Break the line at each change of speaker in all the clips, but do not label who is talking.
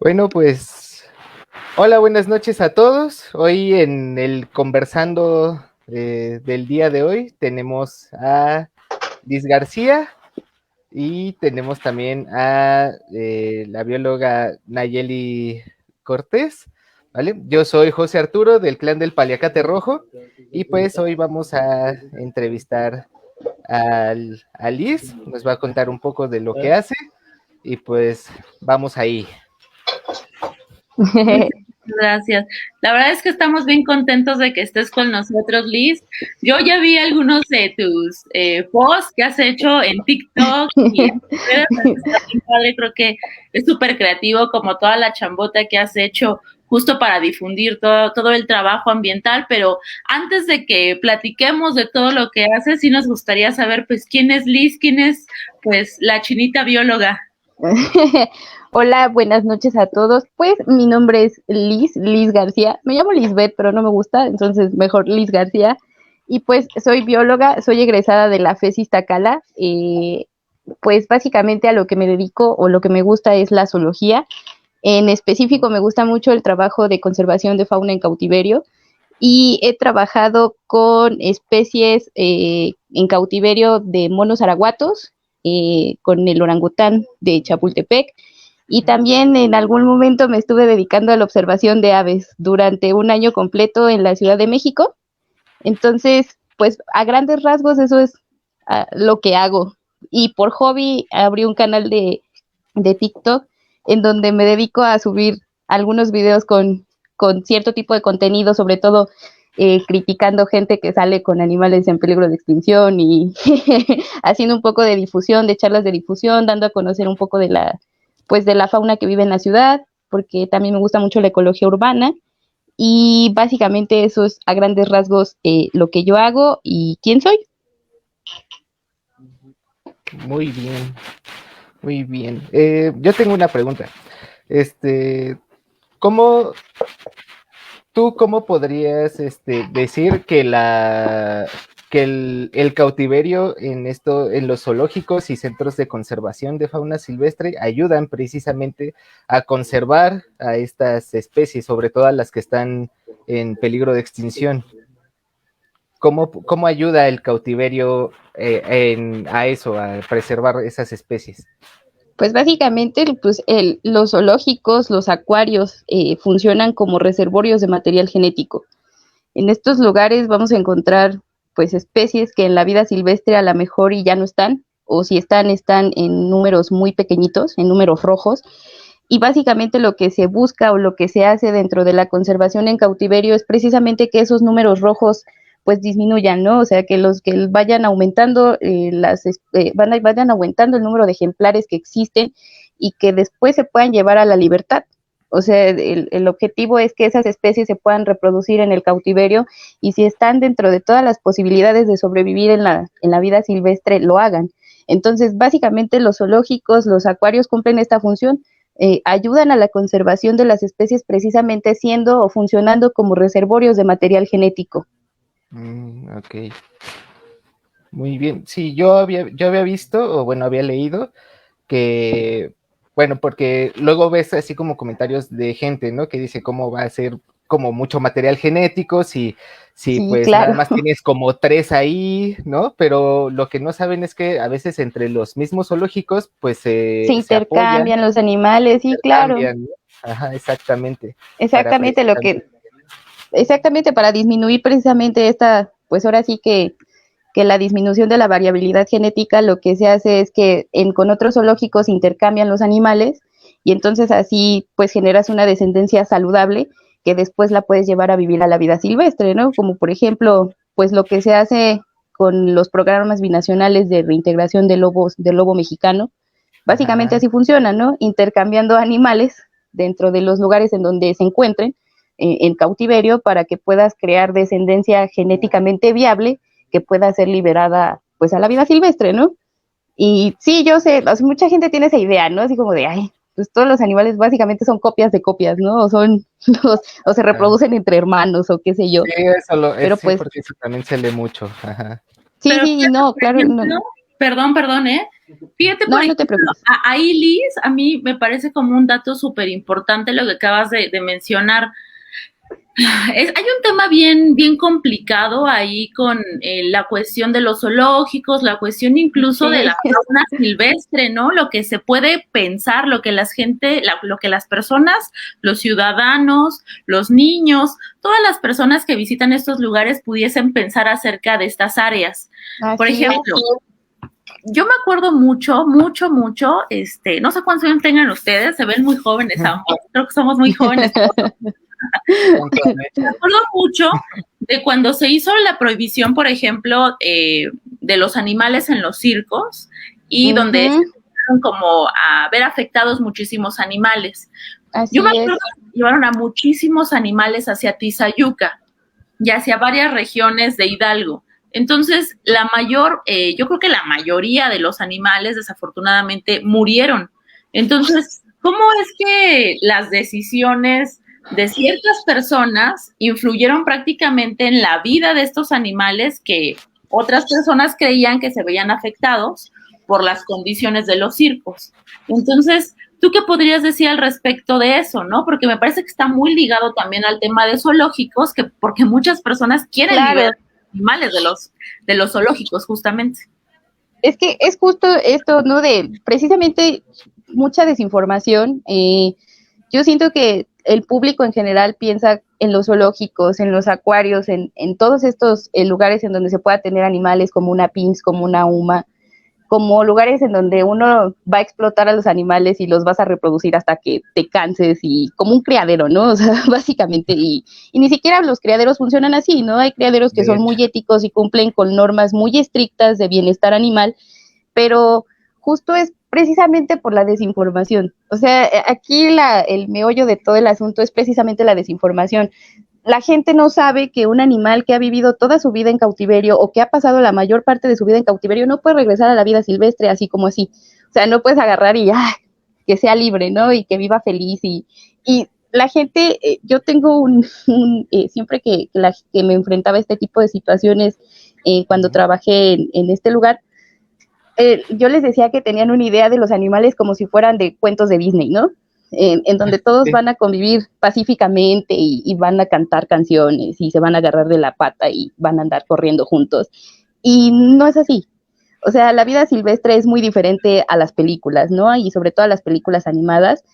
Bueno, pues, hola, buenas noches a todos. Hoy en el conversando del día de hoy tenemos a Liz García y tenemos también a la bióloga Nayeli Cortés, ¿vale? Yo soy José Arturo del clan del Paliacate Rojo y pues hoy vamos a entrevistar a Liz, nos va a contar un poco de lo que hace y pues vamos ahí.
Muchas gracias. La verdad es que estamos bien contentos de que estés con nosotros, Liz. Yo ya vi algunos de tus posts que has hecho en TikTok y en redes, está bien padre. Creo que es súper creativo como toda la chambota que has hecho justo para difundir todo el trabajo ambiental, pero antes de que platiquemos de todo lo que haces, sí nos gustaría saber, pues, quién es Liz, quién es, pues, la chinita bióloga.
Hola, buenas noches a todos. Pues mi nombre es Liz García. Me llamo Lisbeth, pero no me gusta, entonces mejor Liz García. Y pues soy bióloga, soy egresada de la FES Iztacala. Pues básicamente a lo que me dedico o lo que me gusta es la zoología. En específico me gusta mucho el trabajo de conservación de fauna en cautiverio y he trabajado con especies en cautiverio de monos araguatos, con el orangután de Chapultepec, y también en algún momento me estuve dedicando a la observación de aves durante un año completo en la Ciudad de México. Entonces, pues a grandes rasgos eso es lo que hago. Y por hobby abrí un canal de TikTok en donde me dedico a subir algunos videos con cierto tipo de contenido, sobre todo criticando gente que sale con animales en peligro de extinción y haciendo un poco de difusión, de charlas de difusión, dando a conocer un poco pues de la fauna que vive en la ciudad, porque también me gusta mucho la ecología urbana. Y básicamente eso es a grandes rasgos lo que yo hago y quién soy.
Muy bien, muy bien. Yo tengo una pregunta. Este, ¿cómo cómo podrías decir que el cautiverio en los zoológicos y centros de conservación de fauna silvestre ayudan precisamente a conservar a estas especies, sobre todo a las que están en peligro de extinción? ¿Cómo ayuda el cautiverio a eso, a preservar esas especies?
Pues básicamente pues los zoológicos, los acuarios funcionan como reservorios de material genético. En estos lugares vamos a encontrar pues especies que en la vida silvestre a lo mejor y ya no están, o si están, están en números muy pequeñitos, en números rojos. Y básicamente lo que se busca o lo que se hace dentro de la conservación en cautiverio es precisamente que esos números rojos pues disminuyan, ¿no? O sea, que los que vayan aumentando vayan aumentando el número de ejemplares que existen y que después se puedan llevar a la libertad. O sea, el objetivo es que esas especies se puedan reproducir en el cautiverio y si están dentro de todas las posibilidades de sobrevivir en la vida silvestre, lo hagan. Entonces, básicamente los zoológicos, los acuarios cumplen esta función, ayudan a la conservación de las especies precisamente siendo o funcionando como reservorios de material genético.
Ok. Muy bien. Sí, yo había visto, o bueno, había leído que, bueno, porque luego ves así como comentarios de gente, ¿no? Que dice cómo va a ser como mucho material genético, si
Sí,
pues nada
claro.
más tienes como 3 ahí, ¿no? Pero lo que no saben es que a veces entre los mismos zoológicos, pues
Se
se apoyan,
intercambian los animales, sí, claro.
cambian, ¿no? Ajá, exactamente. Para
Exactamente lo
precisamente.
que, exactamente para disminuir precisamente esta, pues ahora sí que la disminución de la variabilidad genética, lo que se hace es que con otros zoológicos intercambian los animales y entonces así pues generas una descendencia saludable que después la puedes llevar a vivir a la vida silvestre, ¿no? Como por ejemplo, pues lo que se hace con los programas binacionales de reintegración del lobo mexicano, básicamente
Ajá.
así funciona, ¿no? Intercambiando animales dentro de los lugares en donde se encuentren en cautiverio para que puedas crear descendencia genéticamente viable que pueda ser liberada pues a la vida silvestre, ¿no? Y sí, yo sé, o sea, mucha gente tiene esa idea, ¿no? Así como de, ay, pues todos los animales básicamente son copias de copias, ¿no? O son o se
Ah,
reproducen entre hermanos o qué sé yo.
sí,
Pero
sí,
pues
porque eso también se lee mucho. Ajá.
sí,
Pero
sí, y
fíjate,
no,
por
claro,
ejemplo,
no.
Perdón, Fíjate,
No,
por
no te
ejemplo,
preocupes.
ahí, Liz, a mí me parece como un dato súper importante lo que acabas de mencionar. Hay un tema bien complicado ahí con la cuestión de los zoológicos, la cuestión incluso de la
Sí.
fauna silvestre, ¿no? Lo que se puede pensar, lo que lo que las personas, los ciudadanos, los niños, todas las personas que visitan estos lugares pudiesen pensar acerca de estas áreas. Por
Así
ejemplo, yo me acuerdo mucho, no sé cuántos años tengan ustedes, se ven muy jóvenes ambos, creo que somos muy jóvenes. Me acuerdo mucho de cuando se hizo la prohibición, por ejemplo, de los animales en los circos y donde se empezaron como a ver afectados muchísimos animales.
Así
Yo me
es.
acuerdo que llevaron a muchísimos animales hacia Tizayuca y hacia varias regiones de Hidalgo. Entonces, yo creo que la mayoría de los animales desafortunadamente murieron. Entonces, ¿cómo es que las decisiones de ciertas personas influyeron prácticamente en la vida de estos animales que otras personas creían que se veían afectados por las condiciones de los circos? Entonces, ¿tú qué podrías decir al respecto de eso, no? Porque me parece que está muy ligado también al tema de zoológicos, porque muchas personas quieren liberar animales de los zoológicos, justamente.
Es que es justo esto, ¿no? De precisamente mucha desinformación. Yo siento que el público en general piensa en los zoológicos, en los acuarios, en todos estos lugares en donde se pueda tener animales como una PIMS, como una UMA, como lugares en donde uno va a explotar a los animales y los vas a reproducir hasta que te canses y como un criadero, ¿no? O sea, básicamente, y ni siquiera los criaderos funcionan así, ¿no? Hay criaderos que son muy éticos y cumplen con normas muy estrictas de bienestar animal, pero justo es precisamente por la desinformación. O sea, aquí el meollo de todo el asunto es precisamente la desinformación. La gente no sabe que un animal que ha vivido toda su vida en cautiverio o que ha pasado la mayor parte de su vida en cautiverio no puede regresar a la vida silvestre así como así. O sea, no puedes agarrar y que sea libre, ¿no? Y que viva feliz. Y la gente, yo tengo siempre que me enfrentaba a este tipo de situaciones cuando trabajé en este lugar, yo les decía que tenían una idea de los animales como si fueran de cuentos de Disney, ¿no? En donde todos van a convivir pacíficamente y van a cantar canciones y se van a agarrar de la pata y van a andar corriendo juntos. Y no es así. O sea, la vida silvestre es muy diferente a las películas, ¿no? Y sobre todo a las películas animadas.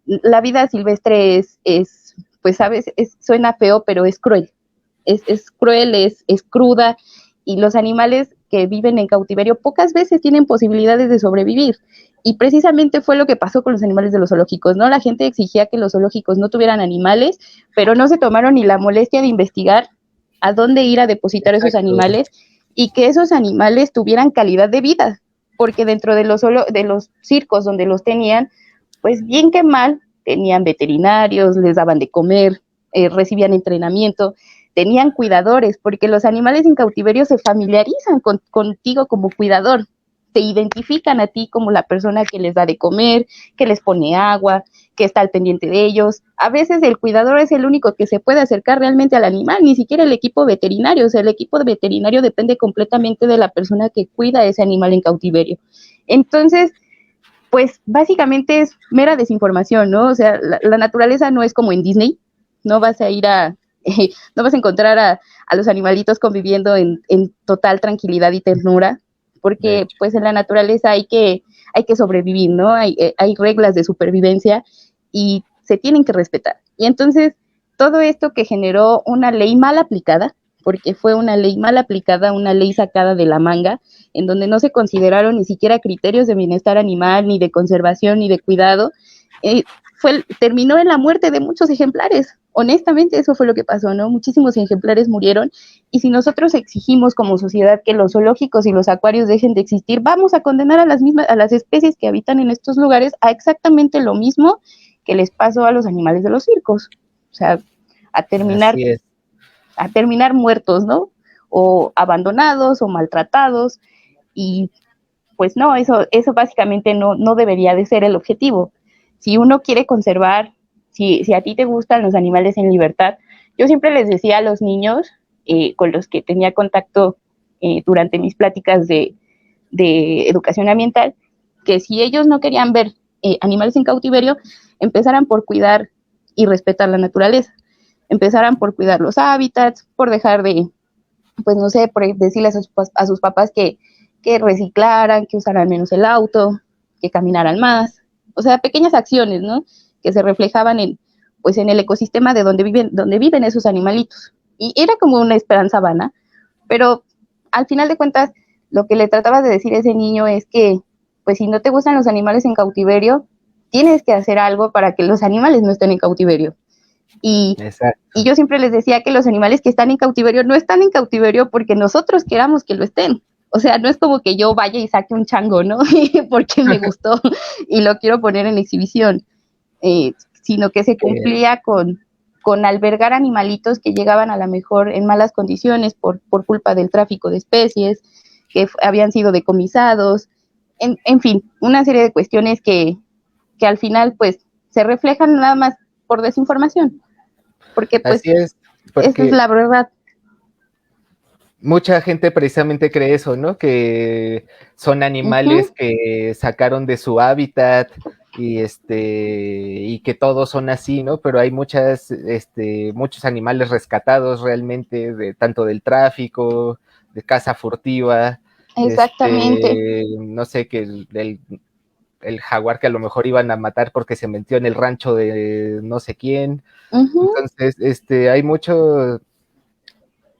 La vida silvestre pues, ¿sabes? Suena feo, pero es cruel. Es cruel, es cruda, y los animales que viven en cautiverio pocas veces tienen posibilidades de sobrevivir. Y precisamente fue lo que pasó con los animales de los zoológicos, ¿no? La gente exigía que los zoológicos no tuvieran animales, pero no se tomaron ni la molestia de investigar a dónde ir a depositar esos animales y que esos animales tuvieran calidad de vida, porque dentro de los circos donde los tenían, pues bien que mal, tenían veterinarios, les daban de comer, recibían entrenamiento, tenían cuidadores, porque los animales en cautiverio se familiarizan contigo como cuidador, te identifican a ti como la persona que les da de comer, que les pone agua, que está al pendiente de ellos. A veces el cuidador es el único que se puede acercar realmente al animal, ni siquiera el equipo veterinario. O sea, el equipo veterinario depende completamente de la persona que cuida a ese animal en cautiverio. Entonces, pues básicamente es mera desinformación, ¿no? O sea, la naturaleza no es como en Disney, no vas a ir no vas a encontrar a los animalitos conviviendo en total tranquilidad y ternura, porque pues en la naturaleza hay que sobrevivir, ¿no? Hay reglas de supervivencia y se tienen que respetar. Y entonces, todo esto que generó una ley mal aplicada, porque fue una ley mal aplicada, una ley sacada de la manga, en donde no se consideraron ni siquiera criterios de bienestar animal, ni de conservación, ni de cuidado, terminó en la muerte de muchos ejemplares. Honestamente, eso fue lo que pasó, ¿no? Muchísimos ejemplares murieron, y si nosotros exigimos como sociedad que los zoológicos y los acuarios dejen de existir, vamos a condenar a las especies que habitan en estos lugares a exactamente lo mismo que les pasó a los animales de los circos. O sea, a terminar muertos, ¿no? O abandonados o maltratados, y pues no, eso básicamente no debería de ser el objetivo. Si uno quiere conservar, si a ti te gustan los animales en libertad, yo siempre les decía a los niños con los que tenía contacto durante mis pláticas de de educación ambiental, que si ellos no querían ver animales en cautiverio, empezaran por cuidar y respetar la naturaleza, empezaran por cuidar los hábitats, por dejar de, pues no sé, por decirle a sus papás que reciclaran, que usaran menos el auto, que caminaran más, o sea, pequeñas acciones, ¿no? Que se reflejaban en, pues, en el ecosistema de donde viven esos animalitos. Y era como una esperanza vana, pero al final de cuentas, lo que le trataba de decir a ese niño es que, pues si no te gustan los animales en cautiverio, tienes que hacer algo para que los animales no estén en cautiverio. Y yo siempre les decía que los animales que están en cautiverio no están en cautiverio porque nosotros queramos que lo estén. O sea, no es como que yo vaya y saque un chango, ¿no? Porque me gustó y lo quiero poner en exhibición, sino que se cumplía con albergar animalitos que llegaban a lo mejor en malas condiciones por culpa del tráfico de especies, que habían sido decomisados, en fin, una serie de cuestiones que al final pues se reflejan nada más por desinformación, porque pues
así es,
esa es la verdad.
Mucha gente precisamente cree eso, ¿no? Que son animales que sacaron de su hábitat y que todos son así, ¿no? Pero hay muchos animales rescatados realmente, tanto del tráfico, de caza furtiva.
Exactamente.
No sé, que el jaguar que a lo mejor iban a matar porque se metió en el rancho de no sé quién. Entonces, hay mucho,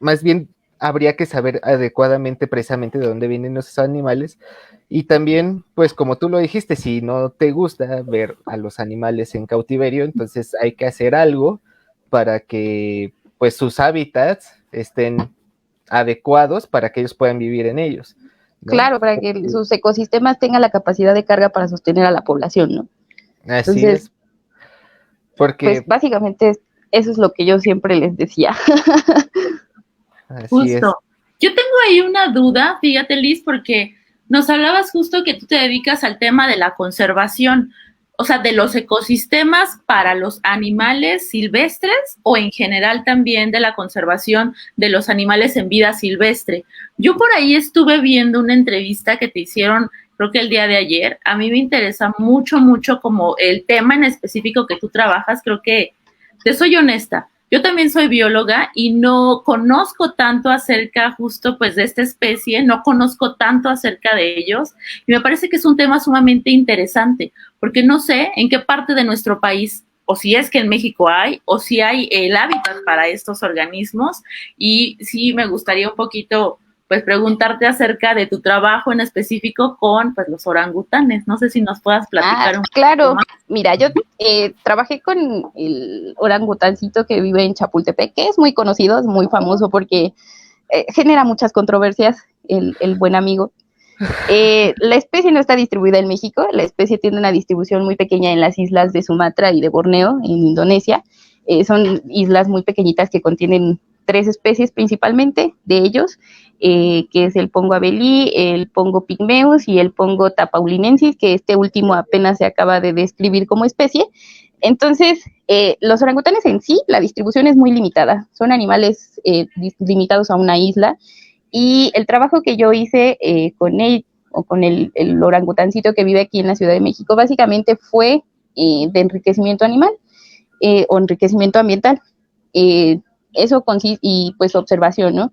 más bien habría que saber adecuadamente precisamente de dónde vienen esos animales y también, pues como tú lo dijiste, si no te gusta ver a los animales en cautiverio, entonces hay que hacer algo para que pues sus hábitats estén adecuados para que ellos puedan vivir en ellos, ¿no?
Claro, para que sus ecosistemas tengan la capacidad de carga para sostener a la población, ¿no?
Así
entonces,
es. Porque
pues básicamente eso es lo que yo siempre les decía.
Así
justo.
es.
Yo tengo ahí una duda, fíjate, Liz, porque nos hablabas justo que tú te dedicas al tema de la conservación, o sea, de los ecosistemas para los animales silvestres o en general también de la conservación de los animales en vida silvestre. Yo por ahí estuve viendo una entrevista que te hicieron, creo que el día de ayer. A mí me interesa mucho, mucho como el tema en específico que tú trabajas. Creo que, te soy honesta, yo también soy bióloga y no conozco tanto acerca justo pues de esta especie, no conozco tanto acerca de ellos y me parece que es un tema sumamente interesante porque no sé en qué parte de nuestro país o si es que en México hay o si hay el hábitat para estos organismos y sí me gustaría un poquito pues preguntarte acerca de tu trabajo en específico con pues los orangutanes. No sé si nos puedas platicar un poco
claro.
más.
Mira, yo trabajé con el orangutancito que vive en Chapultepec, que es muy conocido, es muy famoso porque genera muchas controversias, el buen amigo. La especie no está distribuida en México, la especie tiene una distribución muy pequeña en las islas de Sumatra y de Borneo, en Indonesia. Son islas muy pequeñitas que contienen 3 especies principalmente de ellos, que es el pongo abelí, el pongo pigmeus y el pongo tapaulinensis, que este último apenas se acaba de describir como especie. Entonces, los orangutanes en sí, la distribución es muy limitada, son animales limitados a una isla, y el trabajo que yo hice con él, o con el orangutancito que vive aquí en la Ciudad de México, básicamente fue de enriquecimiento animal o enriquecimiento ambiental. Eso consiste, y pues observación, ¿no?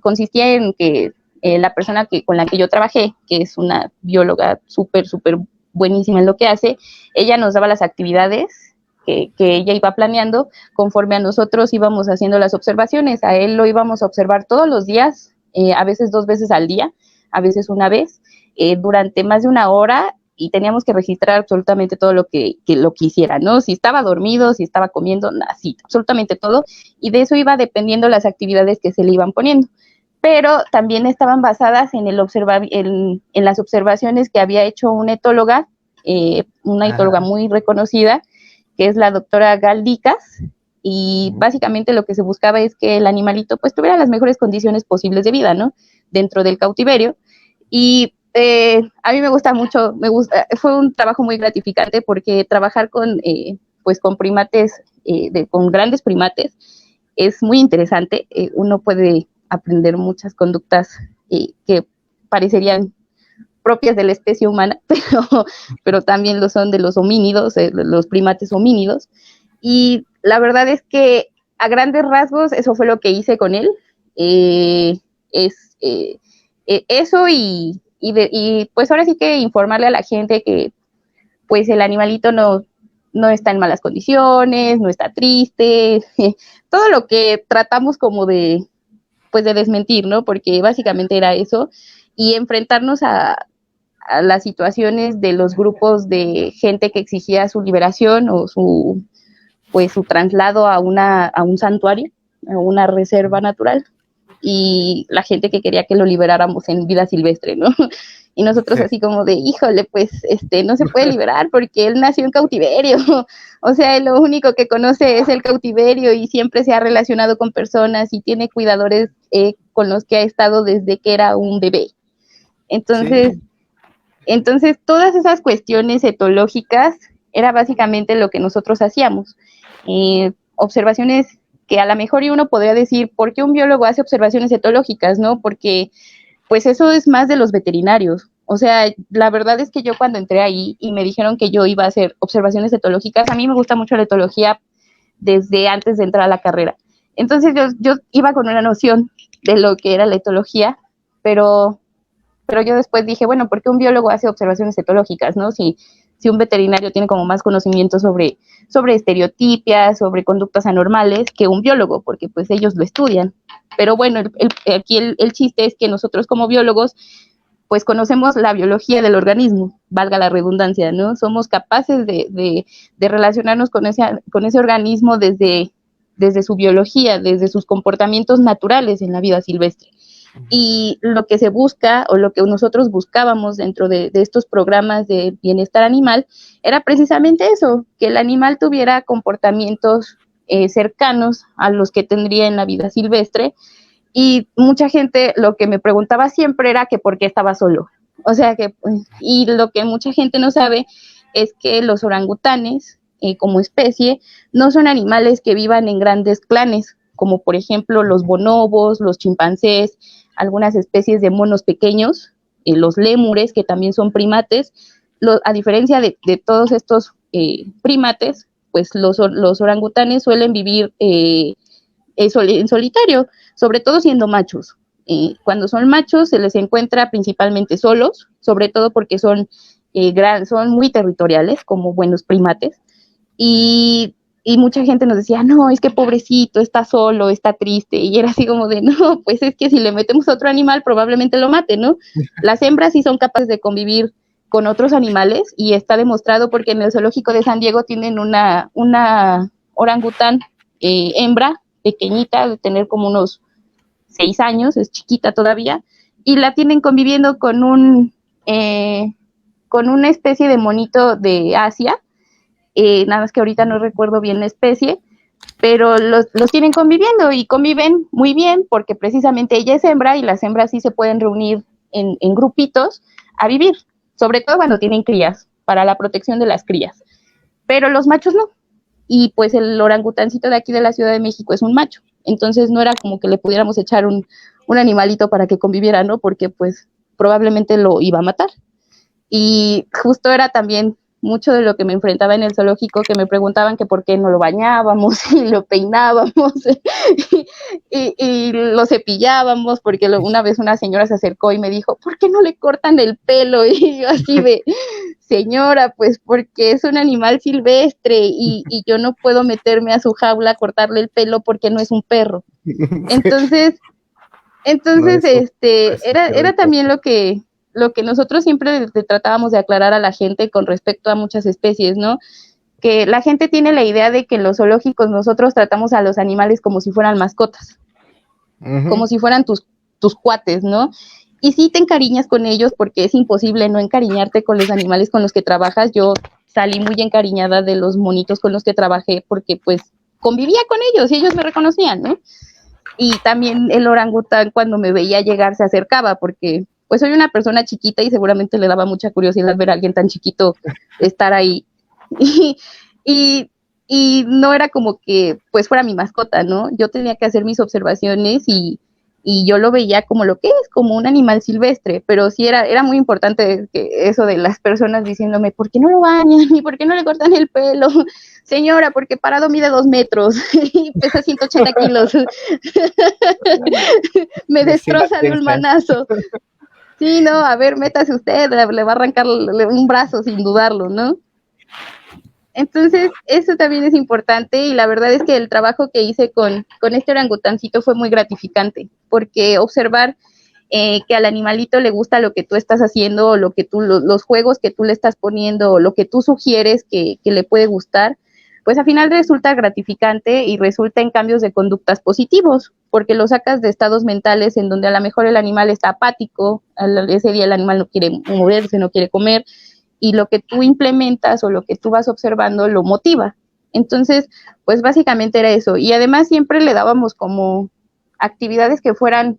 Consistía en que la persona con la que yo trabajé, que es una bióloga súper, súper buenísima en lo que hace, ella nos daba las actividades que ella iba planeando conforme a nosotros íbamos haciendo las observaciones. A él lo íbamos a observar todos los días, a veces 2 veces al día, a veces una vez, durante más de 1 hora, y teníamos que registrar absolutamente todo lo que lo quisiera, ¿no? Si estaba dormido, si estaba comiendo, así, absolutamente todo, y de eso iba dependiendo las actividades que se le iban poniendo. Pero también estaban basadas en las observaciones que había hecho una etóloga muy reconocida, que es la doctora Galdicas, y básicamente lo que se buscaba es que el animalito pues tuviera las mejores condiciones posibles de vida, ¿no? Dentro del cautiverio. Y a mí me gusta mucho, fue un trabajo muy gratificante porque trabajar con primates, con grandes primates, es muy interesante. Uno puede aprender muchas conductas que parecerían propias de la especie humana, pero también lo son de los homínidos, los primates homínidos. Y la verdad es que a grandes rasgos eso fue lo que hice con él. Eso y pues ahora sí que informarle a la gente que pues el animalito no está en malas condiciones, no está triste, todo lo que tratamos como de desmentir, ¿no? Porque básicamente era eso, y enfrentarnos a las situaciones de los grupos de gente que exigía su liberación o su traslado a un santuario, a una reserva natural, y la gente que quería que lo liberáramos en vida silvestre, ¿no? Y nosotros así como de, híjole, pues no se puede liberar porque él nació en cautiverio. O sea, él lo único que conoce es el cautiverio y siempre se ha relacionado con personas y tiene cuidadores con los que ha estado desde que era un bebé. Entonces, entonces todas esas cuestiones etológicas era básicamente lo que nosotros hacíamos. Observaciones que a lo mejor uno podría decir, ¿por qué un biólogo hace observaciones etológicas? ¿No? Porque pues eso es más de los veterinarios. O sea, la verdad es que yo cuando entré ahí y me dijeron que yo iba a hacer observaciones etológicas, a mí me gusta mucho la etología desde antes de entrar a la carrera. Entonces yo iba con una noción de lo que era la etología, pero yo después dije, bueno, ¿por qué un biólogo hace observaciones etológicas, no? Si un veterinario tiene como más conocimiento sobre estereotipias, sobre conductas anormales que un biólogo, porque pues ellos lo estudian. Pero bueno, aquí el chiste es que nosotros como biólogos pues conocemos la biología del organismo, valga la redundancia, ¿no? Somos capaces de relacionarnos con ese organismo desde su biología, desde sus comportamientos naturales en la vida silvestre. Y lo que se busca o lo que nosotros buscábamos dentro de estos programas de bienestar animal era precisamente eso, que el animal tuviera comportamientos cercanos a los que tendría en la vida silvestre. Y mucha gente lo que me preguntaba siempre era que por qué estaba solo. O sea que, y lo que mucha gente no sabe es que los orangutanes como especie no son animales que vivan en grandes clanes, como por ejemplo los bonobos, los chimpancés, algunas especies de monos pequeños, los lémures, que también son primates. A diferencia de todos estos primates, pues los orangutanes suelen vivir en solitario, sobre todo siendo machos. Cuando son machos se les encuentra principalmente solos, sobre todo porque son muy territoriales, como buenos primates, y mucha gente nos decía, no, es que pobrecito, está solo, está triste, y era así como de, no, pues es que si le metemos otro animal probablemente lo mate, ¿no? Las hembras sí son capaces de convivir con otros animales, y está demostrado porque en el zoológico de San Diego tienen una orangután hembra, pequeñita, de tener como unos 6 años, es chiquita todavía, y la tienen conviviendo con una especie de monito de Asia, nada más que ahorita no recuerdo bien la especie, pero los tienen conviviendo y conviven muy bien porque precisamente ella es hembra y las hembras sí se pueden reunir en grupitos a vivir, sobre todo cuando tienen crías, para la protección de las crías, pero los machos no. Y pues el orangutancito de aquí de la Ciudad de México es un macho, entonces no era como que le pudiéramos echar un animalito para que conviviera, ¿no? Porque pues probablemente lo iba a matar. Y justo era también mucho de lo que me enfrentaba en el zoológico, que me preguntaban que por qué no lo bañábamos y lo peinábamos y lo cepillábamos, porque una vez una señora se acercó y me dijo, ¿por qué no le cortan el pelo? Y yo así de, señora, pues porque es un animal silvestre y yo no puedo meterme a su jaula a cortarle el pelo porque no es un perro. Entonces era también lo que nosotros siempre tratábamos de aclarar a la gente con respecto a muchas especies, ¿no? Que la gente tiene la idea de que en los zoológicos nosotros tratamos a los animales como si fueran mascotas, como si fueran tus cuates, ¿no? Y sí te encariñas con ellos porque es imposible no encariñarte con los animales con los que trabajas. Yo salí muy encariñada de los monitos con los que trabajé porque pues convivía con ellos y ellos me reconocían, ¿no? Y también el orangután cuando me veía llegar se acercaba porque pues soy una persona chiquita y seguramente le daba mucha curiosidad ver a alguien tan chiquito estar ahí. Y no era como que pues fuera mi mascota, ¿no? Yo tenía que hacer mis observaciones y y yo lo veía como lo que es, como un animal silvestre, pero sí era muy importante que eso de las personas diciéndome, ¿por qué no lo bañan? ¿Y por qué no le cortan el pelo? Señora, porque parado mide 2 metros y pesa 180 kilos. Me
Y así la
destroza de un
piensan.
manazo. Sí, no, a ver, métase usted, le va a arrancar un brazo sin dudarlo, ¿no? Entonces, eso también es importante y la verdad es que el trabajo que hice con este orangutancito fue muy gratificante, porque observar que al animalito le gusta lo que tú estás haciendo o lo que tú, los juegos que tú le estás poniendo o lo que tú sugieres que le puede gustar, pues al final resulta gratificante y resulta en cambios de conductas positivos, porque lo sacas de estados mentales en donde a lo mejor el animal está apático, ese día el animal no quiere moverse, no quiere comer, y lo que tú implementas o lo que tú vas observando lo motiva. Entonces, pues básicamente era eso. Y además siempre le dábamos como actividades que fueran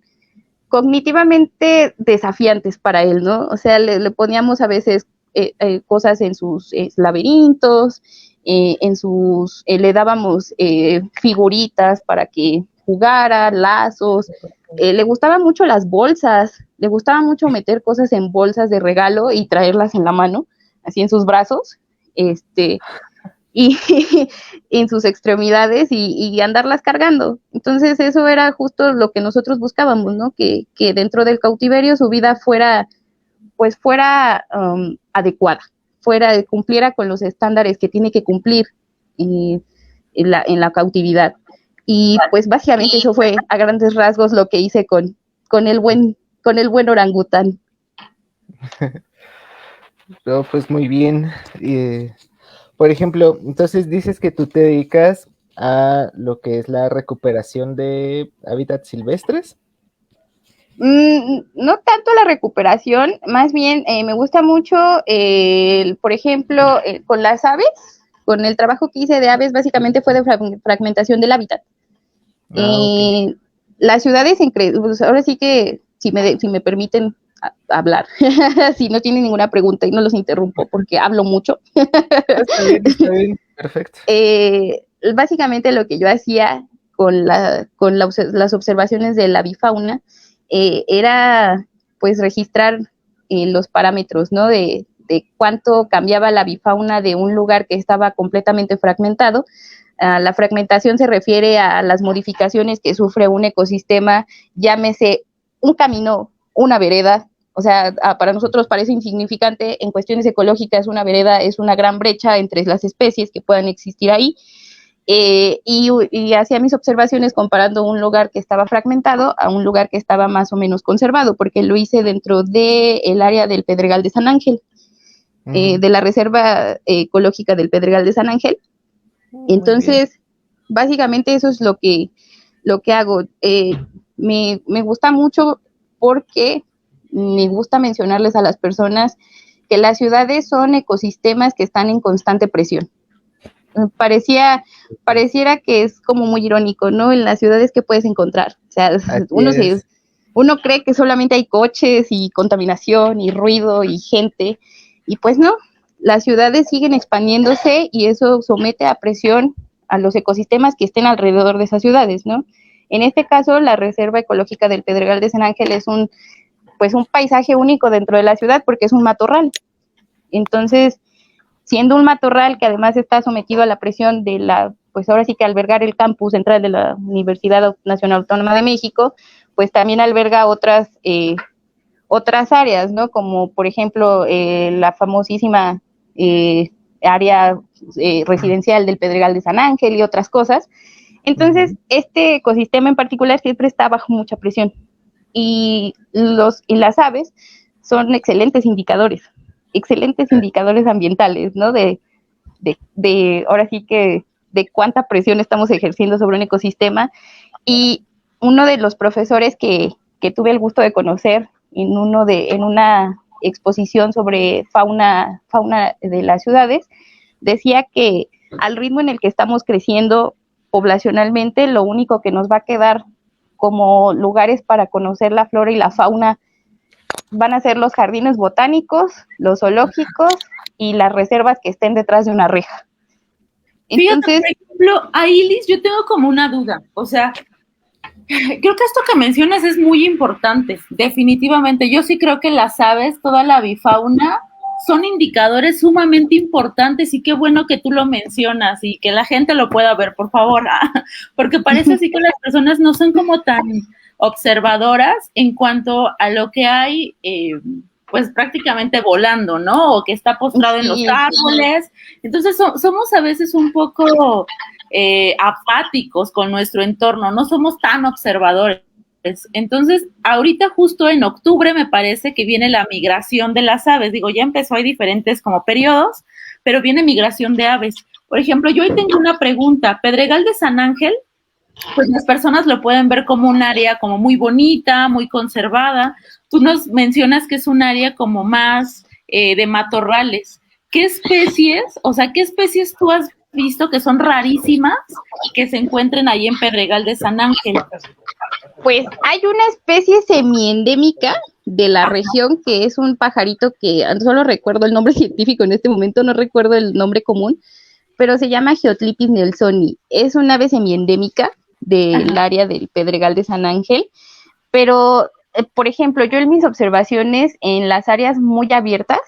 cognitivamente desafiantes para él, ¿no? O sea, le poníamos a veces cosas en sus laberintos, le dábamos figuritas para que jugara, lazos, le gustaban mucho las bolsas, le gustaba mucho meter cosas en bolsas de regalo y traerlas en la mano, así en sus brazos, y en sus extremidades y andarlas cargando. Entonces eso era justo lo que nosotros buscábamos, ¿no? Que dentro del cautiverio su vida fuera adecuada, cumpliera con los estándares que tiene que cumplir en la cautividad. Y pues básicamente eso fue a grandes rasgos lo que hice con el buen orangután.
No, pues muy bien. Por ejemplo, entonces dices que tú te dedicas a lo que es la recuperación de hábitats silvestres.
No tanto la recuperación, más bien me gusta mucho, por ejemplo, con las aves, con el trabajo que hice de aves, básicamente fue de fragmentación del hábitat.
Okay.
Las ciudades, pues ahora sí que, si me permiten hablar, si no tienen ninguna pregunta y no los interrumpo porque hablo mucho.
Está bien, perfecto.
Básicamente lo que yo hacía con las observaciones de la avifauna era pues registrar los parámetros, ¿no? De cuánto cambiaba la avifauna de un lugar que estaba completamente fragmentado. La fragmentación se refiere a las modificaciones que sufre un ecosistema, llámese un camino, una vereda. O sea, para nosotros parece insignificante, en cuestiones ecológicas una vereda es una gran brecha entre las especies que puedan existir ahí. Y hacía mis observaciones comparando un lugar que estaba fragmentado a un lugar que estaba más o menos conservado, porque lo hice dentro del área del Pedregal de San Ángel, de la Reserva Ecológica del Pedregal de San Ángel. Entonces, básicamente eso es lo que hago. Me gusta mucho porque me gusta mencionarles a las personas que las ciudades son ecosistemas que están en constante presión. Pareciera que es como muy irónico, ¿no? En las ciudades que puedes encontrar. O sea, uno cree que solamente hay coches y contaminación y ruido y gente, y pues no, las ciudades siguen expandiéndose y eso somete a presión a los ecosistemas que estén alrededor de esas ciudades, ¿no? En este caso, la Reserva Ecológica del Pedregal de San Ángel es un paisaje único dentro de la ciudad porque es un matorral. Entonces, siendo un matorral que además está sometido a la presión de pues ahora sí que albergar el campus central de la Universidad Nacional Autónoma de México, pues también alberga otras áreas, ¿no? Como por ejemplo la famosísima área residencial del Pedregal de San Ángel y otras cosas. Entonces, este ecosistema en particular siempre está bajo mucha presión y las aves son excelentes indicadores ambientales, ¿no? Ahora sí que de cuánta presión estamos ejerciendo sobre un ecosistema. Y uno de los profesores que tuve el gusto de conocer en una exposición sobre fauna de las ciudades, decía que al ritmo en el que estamos creciendo poblacionalmente, lo único que nos va a quedar como lugares para conocer la flora y la fauna van a ser los jardines botánicos, los zoológicos y las reservas que estén detrás de una reja.
Entonces, fíjate, por ejemplo, ahí, Liz, yo tengo como una duda. O sea, Creo que esto que mencionas es muy importante, definitivamente. Yo sí creo que las aves, toda la avifauna, son indicadores sumamente importantes y qué bueno que tú lo mencionas y que la gente lo pueda ver, por favor, porque parece así que las personas no son como tan observadoras en cuanto a lo que hay, pues prácticamente volando, ¿no? O que está postrado en los
Sí,
árboles. Entonces somos a veces un poco apáticos con nuestro entorno, no somos tan observadores. Entonces, ahorita justo en octubre me parece que viene la migración de las aves. Digo, ya empezó, hay diferentes como periodos, pero viene migración de aves. Por ejemplo, yo hoy tengo una pregunta. Pedregal de San Ángel, pues las personas lo pueden ver como un área como muy bonita, muy conservada. Tú nos mencionas que es un área como más de matorrales. ¿Qué especies, o sea, qué especies tú has visto que son rarísimas y que se encuentren ahí en Pedregal de San Ángel?
pues hay una especie semiendémica de la región que es un pajarito que solo recuerdo el nombre científico en este momento, no recuerdo el nombre común, pero se llama Geotlipis nelsoni. Es una ave semiendémica del área del Pedregal de San Ángel, pero, por ejemplo, yo en mis observaciones en las áreas muy abiertas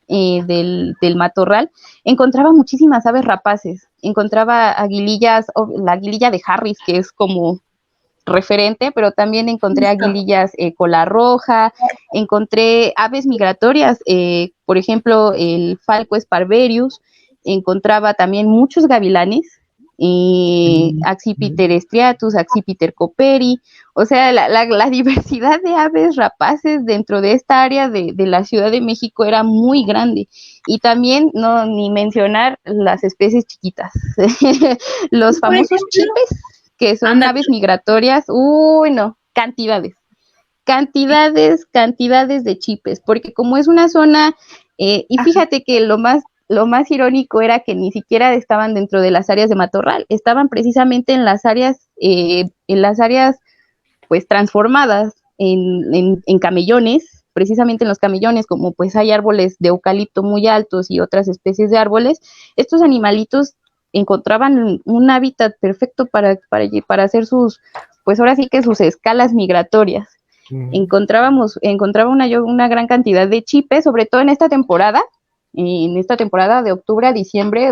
del matorral, encontraba muchísimas aves rapaces, encontraba aguilillas, la aguililla de Harris, que es como referente, pero también encontré aguilillas cola roja, encontré aves migratorias, por ejemplo, el Falco esparverius, encontraba también muchos gavilanes, Accipiter striatus, Accipiter cooperi, o sea, la diversidad de aves rapaces dentro de esta área de la Ciudad de México era muy grande. Y también, no ni mencionar las especies chiquitas, los famosos chipes, que son aves migratorias, uy, no, cantidades de chipes, porque como es una zona, y fíjate que lo más irónico era que ni siquiera estaban dentro de las áreas de matorral, estaban precisamente en las áreas pues transformadas en camellones, precisamente en los camellones, como pues hay árboles de eucalipto muy altos y otras especies de árboles, estos animalitos encontraban un hábitat perfecto para hacer sus, pues ahora sí que sus escalas migratorias. Encontraba una gran cantidad de chipes, sobre todo en esta temporada de octubre a diciembre,